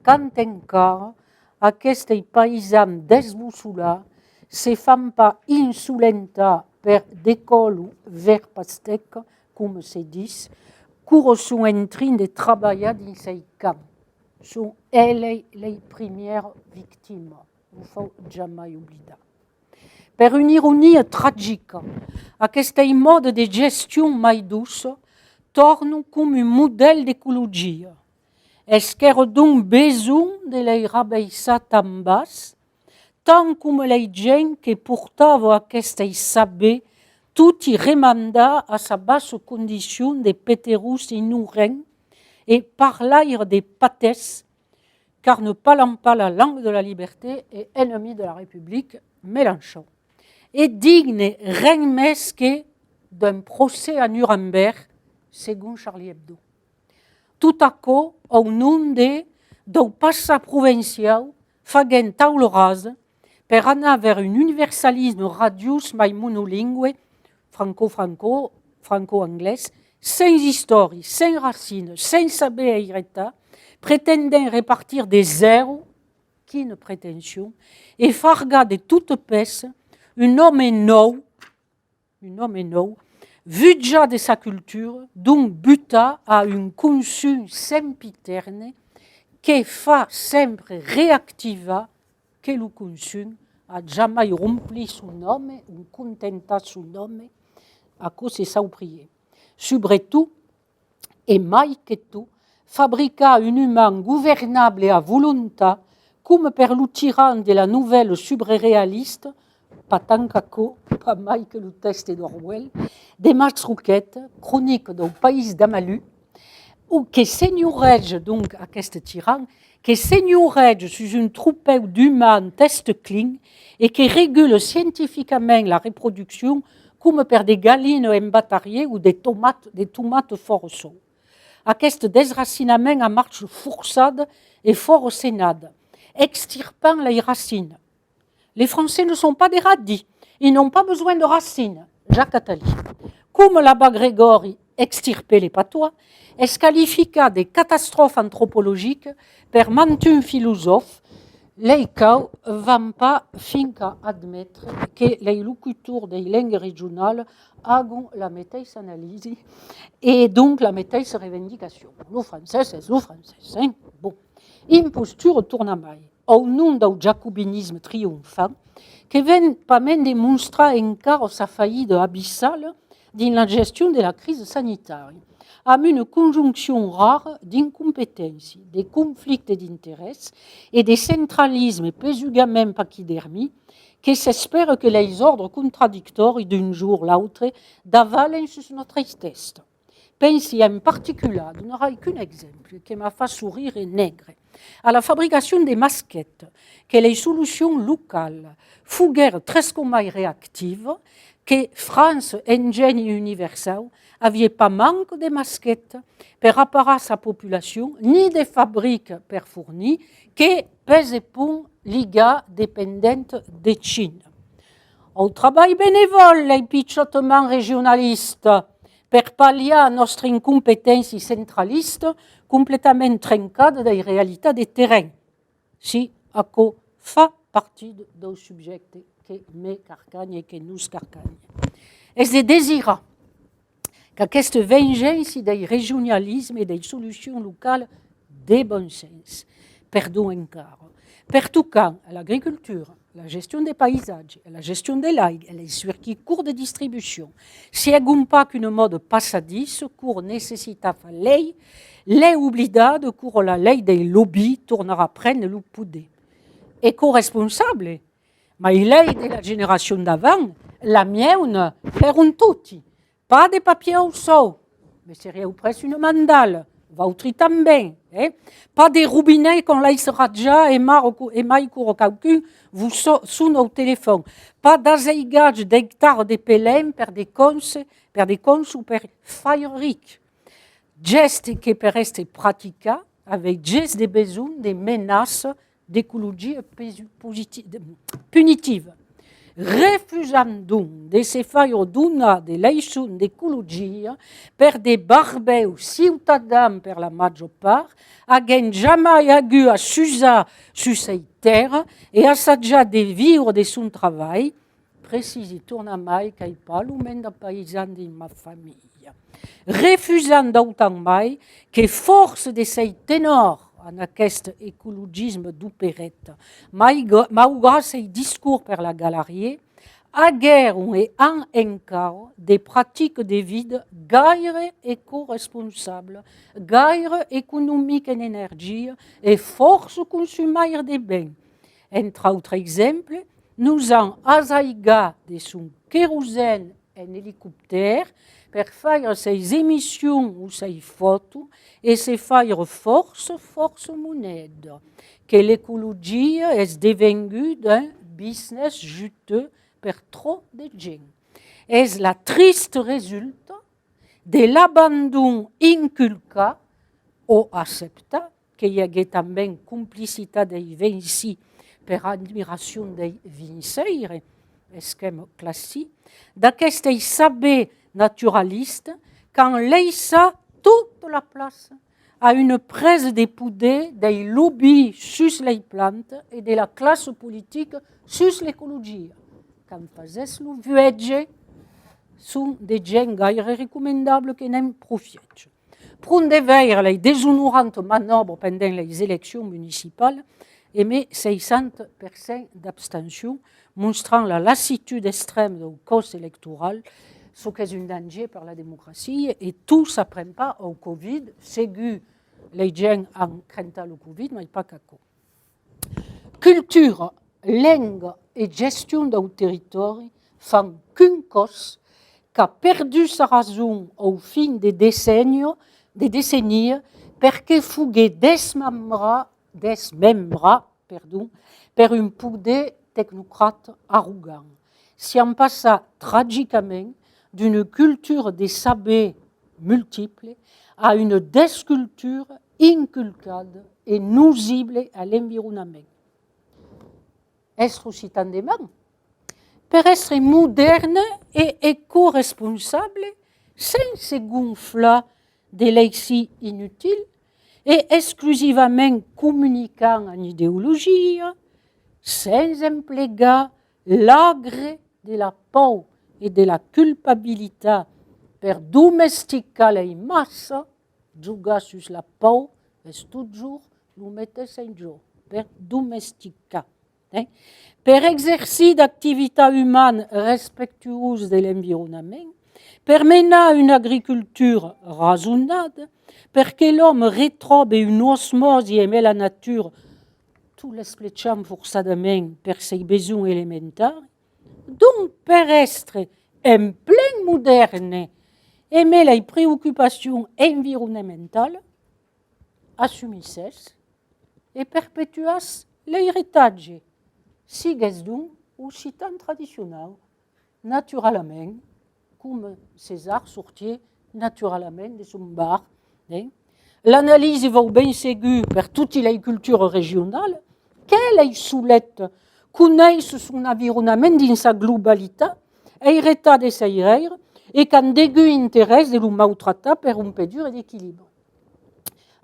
[SPEAKER 3] quand encara aquests paysans desbossolats se fan pas insolenta per d'école vers pastèque, comme se dit, cours sont en train de travailler dans ces camps. Sont elles les premières victimes. Il ne faut jamais oublier. Per une ironie tragique, aquest mode de gestion mai douce torne comme un modèle d'écologie. Est-ce qu'elle a donc besoin de les rabaisser en bas, tant comme les gens qui portaient aquest saber, tout y remanda à sa basse condition de péterus ignorants et parlaire des pâtesses, car ne parlant pas la langue de la liberté est ennemi de la République, Mélenchon, est digne rien més que d'un procès à Nuremberg, selon Charlie Hebdo. Tout à coup, au nom d'un passat provincial, faguent taule rase, per anar vers un universalisme radius mai monolingue, franco-anglais, sans histoire, sans racines, sans saber hérétat, prétendant répartir des zéros, qu'une prétention, et farga de toute pièce, un homme nou, vu déjà de sa culture, donc buta à une conscience sempiterne, qui fa sempre réactiva que le conscience a jamais rempli son nom, un contenta son nom, à cause de sa prier. Surtout, et mai que tout, fabrica un humain gouvernable à volonté, comme per le tyran de la nouvelle surréaliste, pas tant qu'aco, pas mai que le test d'Orwell, de Max Rouquette, chronique du pays d'Amalu, ou que seigneurage donc à aquest tyran, que seigneurage sur une troupe d'humains test clean et qui régule scientifiquement la reproduction comme per des galines embatariées ou des tomates forçaux. Aquest desracinament à marche forçade et forcenade, extirpant les racines. Les Français ne sont pas des radis. Ils n'ont pas besoin de racines. Jacques Attali. Comme l'abbé Grégory extirpait les patois, es qualifica de catastrophe anthropologique per mantun philosophe, l'EICAO van pas finca admettre que les locuteurs des langues régionales agent la mateixa analyse et donc la mateixa revendication. Le français és le français. Hein? Bon. Imposture torna mai, au nom del jacobinisme triomphant, que ven pas même démontrer encara sa faillite abyssale dans la gestion de la crise sanitaire, amb une conjonction rare d'incompétence, de conflits d'intérêts et de centralisme pesugament paquidermi que s'espère que les ordres contradictoires d'un jour l'autre d'avalen sur notre test. Pensi en particulier, donnerai qu'un exemple qui m'a fait sourire et nègre, à la fabrication des masquettes, que les solutions locales fuguèrent très mai réactives, que France Engine Universal n'avait pas manque de masquettes pour apparer sa population, ni de fabriques pour fournir, que pèse pour l'IGA dépendante de Chine. Au travail bénévole, les pichotements régionalistes, pour pallier à notre incompétence centraliste, complètement trincade des réalités des terrains. Si, à quoi fait partie des sujets que me carcagne et que nous carcagne. Es de désirer qu'aquesta vengeance des régionalismes et des solutions locales de bon sens, perdons encore, per tocar à l'agriculture, la gestion des paysages, la gestion des lacs, les circuits courts de distribution, si agum pas qu'une mode passadisse, court nécessita lei, l'est oublida de cours la lei des lobbies tournera prendre le poudé. Éco-responsable, mais lei de la génération d'avant, la mienne, erano tutti. Pas de papier au sol, mais serait presque une mandale. Vautri també. Pas de robinets qu'on laissera déjà et mai court quelqu'un vous sonne au téléphone. Pas d'azeigage d'hectares de pelem per des cons ou per failleric. Geste que per rester pratica avec geste de besoin des menaces d'écologie punitive. Refusant donc de se faire donar de leçons d'écologie per des barbeux ciutadans per la major part, haguent jamais agu à s'usar sur ces terres et assaggiar de vivre de son travail, précise torna mai qu'ai pas l'humain de paysan de ma famille. Refusant d'autant mai que force de ces ténors en aquest écologisme d'opérette, malgré ses discours per la galerie, aguerrent et en encara des pratiques de vie gaire éco-responsables, gaire économiques en énergie et force consommaire de biens. Entre autres exemples, nous avons asaiga de son kérosène en hélicoptère pour faire ses émissions ou ses photos et se faire force monnaie, que l'écologie est devenue un business juteux pour trop de gens. Est la triste résultat de l'abandon inculqué ou accepté, qu'il y a também complicité des vinci per admiration des vinceurs, esquema classique, d'aquest saber naturaliste quand laissa toute la place à une prise de poudre des lobbies sur les plantes et de la classe politique sur l'écologie. Quand faisait le vieux, sont des gens gaire recommandables qui n'en profitent. Prendre vers les déshonorantes manœuvres pendant les élections municipales, émet 60% d'abstention, montrant la lassitude extrême du cause électoral, ce qui est un danger pour la démocratie, et tout ne s'apprend pas au Covid, ségur les gens ont craint le Covid, mais pas qu'à quoi. Culture, langue et gestion du territoire font qu'une cause qui a perdu sa raison au fin des décennies, parce que fuguait desmembra per un poder technocrate arrogant. Si on passa tragiquement d'une culture des sabers multiples à une desculture inculcade et nuisible à l'environnement. être occitan per essere moderne e eco-responsable senza gonflar de leixi inutili e esclusivament comunicant en ideologia, senza implegar l'agre de la por e de la culpabilitat per domesticar la massa, jugar sus la por és toujours lo metes en joc, per domesticar. Per exercir d'activitat humana respectuosa de l'environnement, per menar une agriculture raisonnable, perché l'homme retrobe une osmose avec la nature, tout l'esplechant forçadament per ses besoins élémentaires, donc per être en plein moderne, aimer les préoccupations environnementales, assumisses et perpetuas l'héritage, sigues donc occitan traditionnel, naturellement, comme César sortait naturellement de son bar. L'analyse va bien ségur per toutes les cultures régionales, qu'elle soulette connaissent son environnement dans sa globalité, et l'état de ses règles, et qu'un dégueu intérêt de le maltraiter per un peu dur d'équilibre.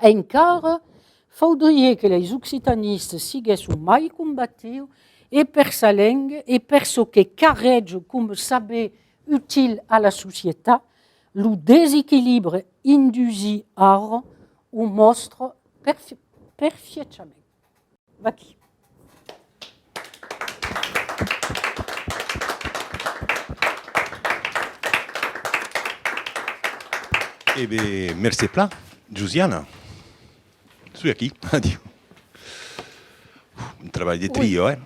[SPEAKER 3] Encara, faudrait que les occitanistes siguessent mai combattus et per sa langue et per ce que carrege comme saber utile à la société, le déséquilibre induit art ou mostre perfectement. Vaki.
[SPEAKER 2] Eh bien, merci plein, Josiane. Suis aquí, adieu. Un travail de trio, hein.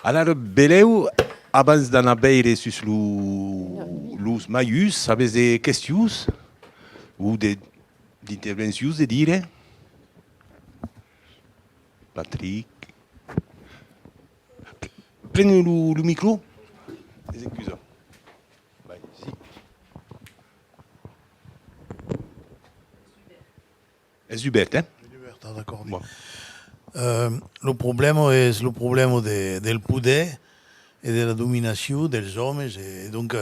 [SPEAKER 2] Alors, beleu, abans d'anar veure sus los maius, avez des questions ou d'interventions de dire? Patrick. Prenez le micro. Excusez. Es Hubert, hein?
[SPEAKER 4] Hubert, d'accord.
[SPEAKER 2] Bon.
[SPEAKER 4] Le problème est le problème del poder et de la domination des hommes. Et donc,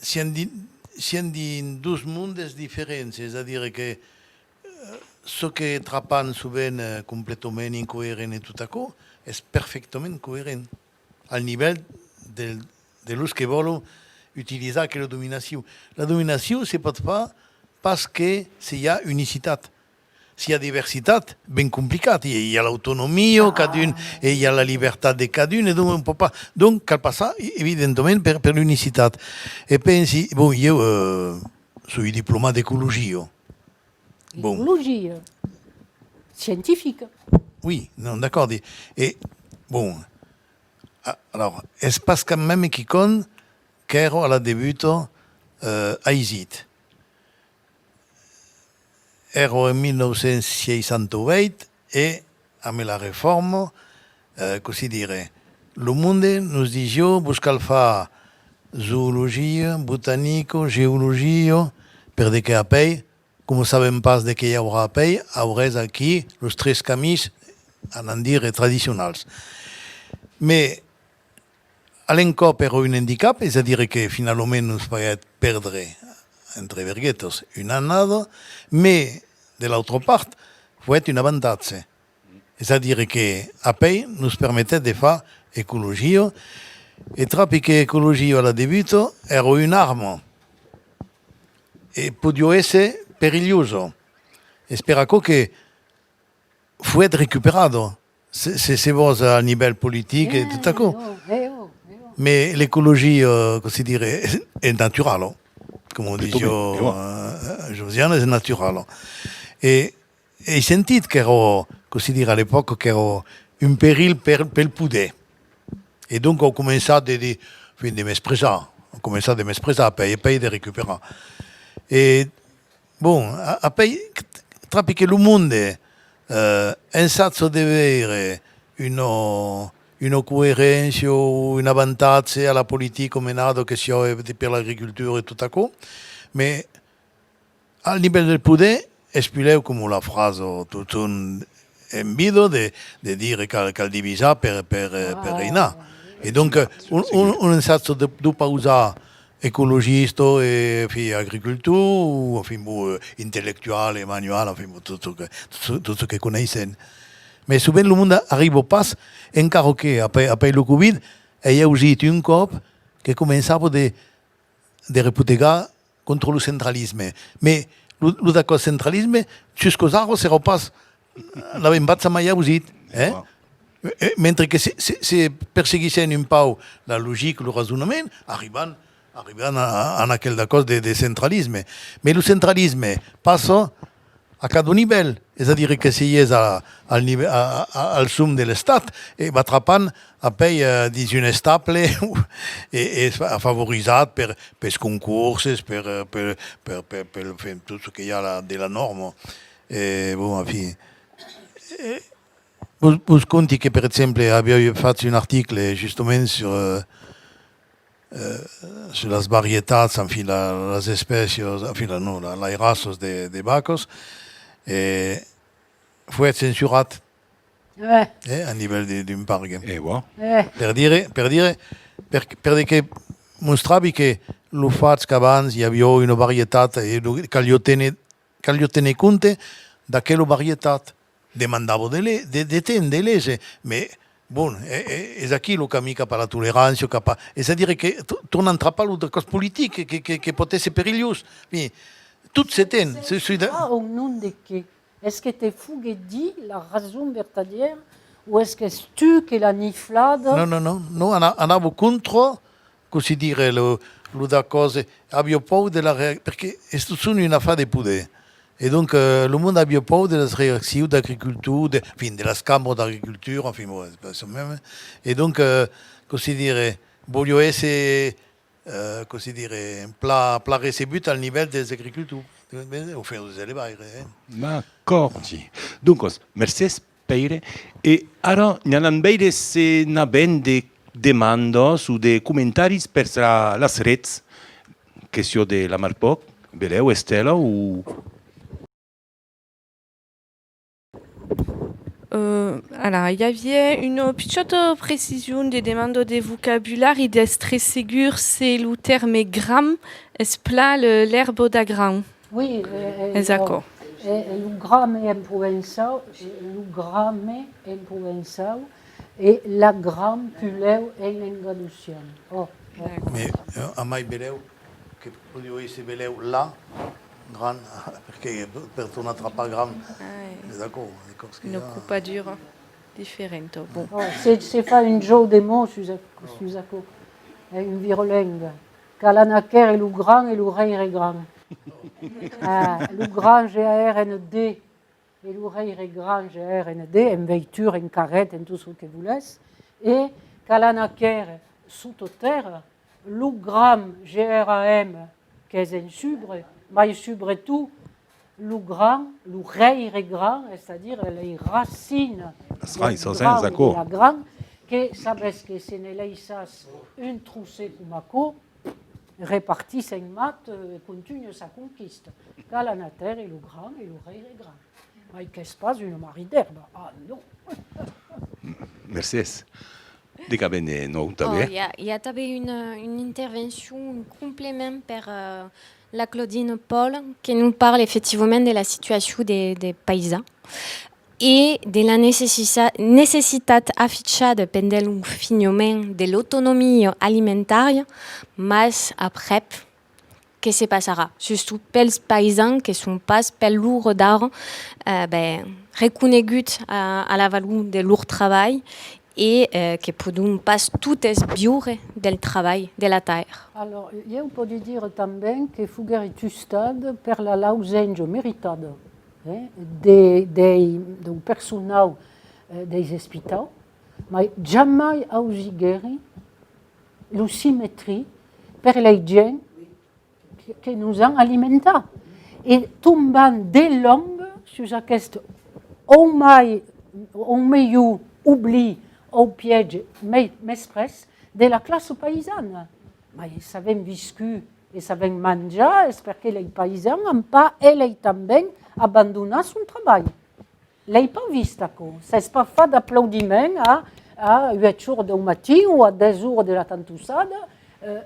[SPEAKER 4] si on dit deux mondes différents, c'est-à-dire que ce qui est trappant souvent complètement incohérent et tout à coup, est parfaitement cohérent au niveau de ce que veulent utiliser que la domination. La domination, c'est pas parce qu'il y a unicité. S'il y a diversité, ben compliqué. Il y a l'autonomie, et il y a la liberté de cadune, et donc on peut pas. Donc, cal passar, évidemment, per l'unicité. Et pensi, bon, je suis diplômé d'écologie.
[SPEAKER 3] Bon. Écologie scientifique.
[SPEAKER 4] Oui, non, d'accord. Et, bon, alors, est-ce parce que même qui compte, qu'ero à la début, à Isit. Ero en 1968 e amb la reforma, così dire, le monde nous disait buscar fa zoologia, botanico, geologia, per de que a pei, com sabem pas de que hi haurà a pei, haurés aquí los tres camins, en dire, tradicionals. Mais, a l'encop era un handicap, és a dire que finalment nos va perdre entre verguetos une annada, mais de l'autre part, faut être un avantage. C'est-à-dire que après, nous permettait de faire écologie, et trapiquer écologie à la début era une arme. Et podia être périlleuse. Espero que faut être récupérado. C'est bon à niveau politique et tout à coup. Mais l'écologie, comment dire, est naturelle. Comme on dit, Josiane, c'est naturel. Et senti qu'ero, così dire, à l'époque, qu'ero un péril per le poder. Et donc, on commença de m'exprimer. On commença de m'exprimer, payer de récupérer. Et, bon, après, trapiquer le monde, un sazzo de avere une cohérence ou un avantage à la politique menée que sia per l'agriculture et tout à coup. Mais, au niveau del poder, espileu comme la phrase, tout un envido de dire cal divisa per reinar. E donc un senso di pausa ecologisto e agricultura, o intellectuale, manuale, tutto che conoscen. Mais souvent le monde arrive pas encara que après le Covid, il y a aussi un cop que commençava de reputegar contre le centralisme. Mais le d'accord centralisme, jusqu'aux arbres, c'est pas la même base mai aussi. Mentre que se perseguissaient un peu la logique, le raisonnement, arrivant à aquel d'accord de centralisme. Mais le centralisme passe à cada nivell, és a dir, que si és al sum de l'Estat, va atrapant a pell d'un estable i favoritzat per els concursos, per tot el que hi ha de la norma. Bon, en fi. Vos conti que, per exemple, havia fet un article justament sur les varietats, en fi, les espècies, en fi, no, les races de vacos, fu censurat a nivell d'un parc. Per dire que mostravi que el fatto che abans hi havia una varietat cal jo tenir compte d'aquella varietat demandava de temps, de lese, mais bon, és aquí el camí cap a la tolerància, és a dir, que torna a entrar per les coses polítiques que pot ser perillós. Tout s'éteint.
[SPEAKER 3] Au nom de qui? Est-ce que tu dit la raison vertadière ou est-ce que tu qui la niflade?
[SPEAKER 4] Non, andavo contro, così dire, le cose. Avevo paura della reazione, perché sono una fa di potere. Et donc, le monde a bien peur de la réaction d'agriculture, de la Cambre d'agriculture, enfin, bon, c'est pas ça même. Et donc, così dire, voglio essere, così dire, pla recebut al livello des agriculteurs, au fin des éleveurs.
[SPEAKER 2] D'accord. Donc, merci Peire. Et alors, nous allons voir si nous avons des demandes ou des commentaires per les redes, question de la Marpoc, Beleu, Estela ou...
[SPEAKER 5] Alors, il y avait une petite précision des demandes de vocabulaire et d'être très sûr, c'est le terme gramme, est-ce plat l'herbe d'agram?
[SPEAKER 3] Oui,
[SPEAKER 5] d'accord.
[SPEAKER 3] Le gramme est en provençal, et la gramme puleu en Andalusia.
[SPEAKER 4] Mais a mai beleu, que podia ser beleu là, gran, perché per tornar a atrapar gram, d'accord.
[SPEAKER 5] Une coupadure différente. Bon.
[SPEAKER 3] C'est pas un jeu de mots, Suzako. Une virolengue. Calanaker et le grand et l'oreille est grand. Le grand G-A-R-N-D et l'oreille est grand G-A-R-N-D, en voiture, en carrette, en tout ce que vous laissez. Et Calanaker sous terre, le grand G-R-A-M, qui est un subre, mais subre tout. Le grand, l'oreille est grand, c'est-à-dire les racines de la grande, que savez que c'est une troussée pour répartissent en maths et continuent sa conquiste. Calanater et le grand et l'oreille est grand. Mais qu'est-ce pas une marie d'herbe? Ah non.
[SPEAKER 2] Merci. Il
[SPEAKER 6] y a une intervention, un complément par la Claudine Paul qui nous parle effectivement de la situation des paysans et de la nécessité affichée pendant le phénomène de l'autonomie alimentaire, mais après, qu'est-ce qui se passera? Surtout pour les paysans qui ne sont pas lourds d'art, reconnus à la valeur de leur travail et que poden pas totes viure del treball de la terra.
[SPEAKER 3] Alors, eu posso dire também que foguer estudado per la ausência meritada do personal des hospitais, mas jamais ausigueri la simetria per les gens que nous han alimentat. E tombant de longue sur aquest o meilleur oubli au piège m'express de la classe paysanne. Mais ils savaient viscu et savaient manger, parce que les paysans n'ont pas, et ils també, abandonné son travail. l'hai pas vista, co. C'est pas fait d'applaudiments à 8 jours du matin ou à 10 jours de la tantussada,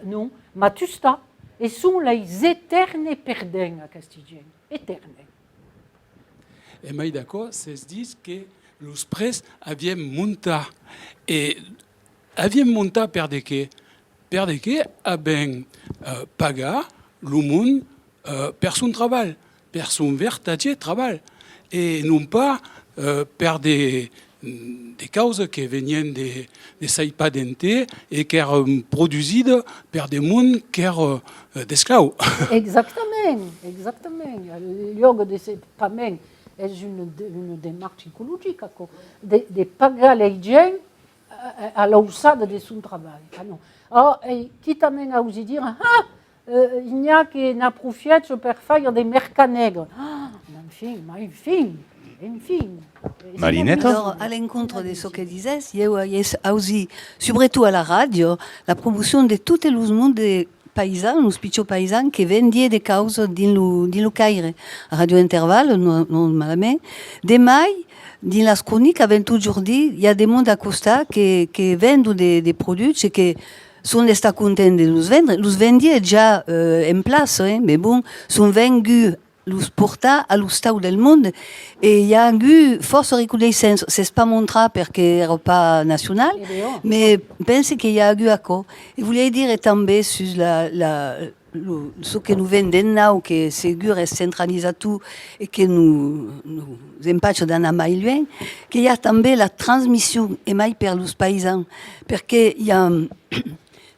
[SPEAKER 3] non, ma tu sta. Et sont les éternes perdants à Castigien, éternes.
[SPEAKER 7] Et mai d'accord, c'est se dit que los pres havien montat. Et havien montat per de què? Per de què havien pagar le monde per son treball, per son vertatge treball. Et non pas per des causes que venien de saipadente et qui eren produïdes per des mondes qui eren d'esclaus.
[SPEAKER 3] Exactement, exactement. Le lloc de sepament és une démarche écologique, de pagar les gens à l'alçada de son travail. Ah non. Alors, qui t'amène à oser dire, il n'y a qui n'approfitent pour faire des mercats nègres. Enfin.
[SPEAKER 2] Marinette?
[SPEAKER 8] Alors, à l'encontre de ce que disais, il y a aussi, surtout à la radio, la promotion de tout le monde des paysans, les petits paysans qui vendaient des causes dans le Caire. À Radio Intervalle, non malament. Demain, dans la chronique, avant aujourd'hui, il y a des mondes à Costa qui vendent des produits et qui sont contents de les vendre. Les vendiers déjà en place, mais bon, sont vendus los porta a l'Estau del món et hi ha eu força reconeixença. C'est pas montré perquè era pas nacional, mais pense que hi ha eu accord. Et voulais dire també sur ce que nous vendem now, que segur és centralitzat tout et que nous empatge d'anar mai lluny, que hi ha també la transmissió e mai per los païsans, perquè hi ha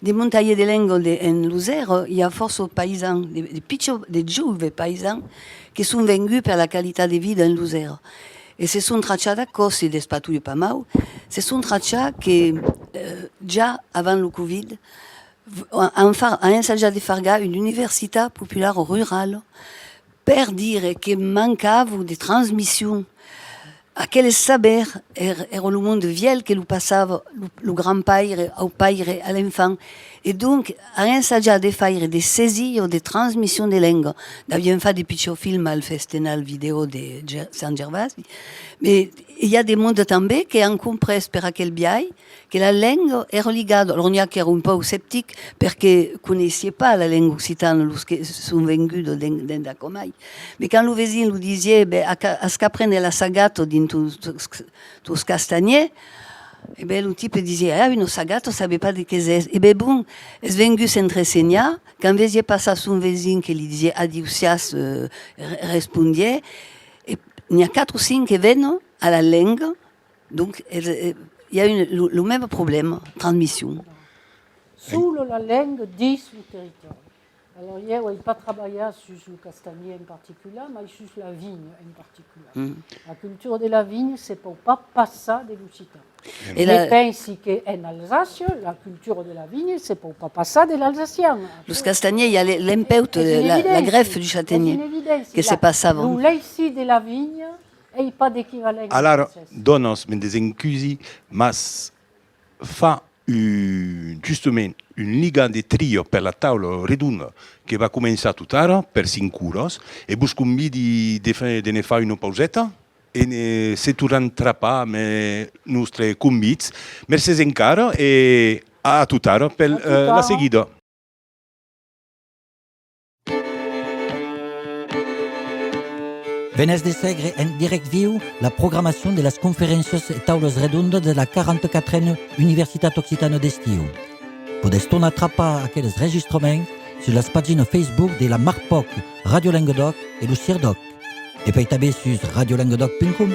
[SPEAKER 8] des montagnes de langue en Lozère, il y a force aux paysans, des jeunes paysans qui sont venus par la qualité de vie dans Lozère. Et ce sont trachats d'accord, c'est des patouilles pas mal. Ce sont trachats qui, déjà avant le Covid, ont ensayé de faire une université populaire rurale pour dire qu'il manquait de transmission. À quel saber era le monde vieux que nous passava le grand-père au père à l'enfant. Et donc, à ensayar de faire des saisies ou des transmissions de langues. D'avions fait des petits films al festival vidéo de Saint Gervais. Mais il y a des mondes també qui ont compris per aquel biais que la langue era ligada. Alors, il y a qui étaient un peu sceptiques parce qu'ils ne connaissaient pas la langue occitane, qui sont venus d'Acomai. Mais quand le voisin nous disait, à ce qu'apprennent la sagate dans tous castagners, et bien, le type disait, une sagate, on ne savait pas de qu'est-ce que c'est. Et bien, bon, est venu s'entraîner. Quand vous avez passé à son voisin qui lui disait adieusias, répondait, et il y a 4 ou 5 qui viennent à la langue. Donc, il y a le même problème, transmission.
[SPEAKER 3] Sous la langue, 10 le territoire. Alors, hier, il n'a pas travaillé sur le castagnier en particulier, mais sur la vigne en particulier. La culture de la vigne, c'est pour ne pas passer de l'Occitan. Et pense qu'en Alsace, la culture de la vigne, c'est pour ne pas passer de l'Alsacien.
[SPEAKER 8] Le castagnier, il y a l'empeute, la greffe du châtaignier, que c'est pas ça.
[SPEAKER 3] Le lait de la vigne, il n'y a pas d'équivalent.
[SPEAKER 2] Alors, donne-nous des incusi, mas fa justement une liga de trio per la taula redonda che va començar tot ara per 5 euros e vos convidi de ne fare una pauseta e se tornem trapar amb els nostres convits. Merci encara e a tot ara per la seguida.
[SPEAKER 1] Venez de seguir en direct viu la programación de las conferencias y taules redondas de la 44e Universitat Occitana d'Estiu. Podeu tornar a atrapar aquells enregistraments sur les pàgines Facebook de la Marpoc, Radio Languedoc et le CIRDOC. Et puis també sur radiolanguedoc.com.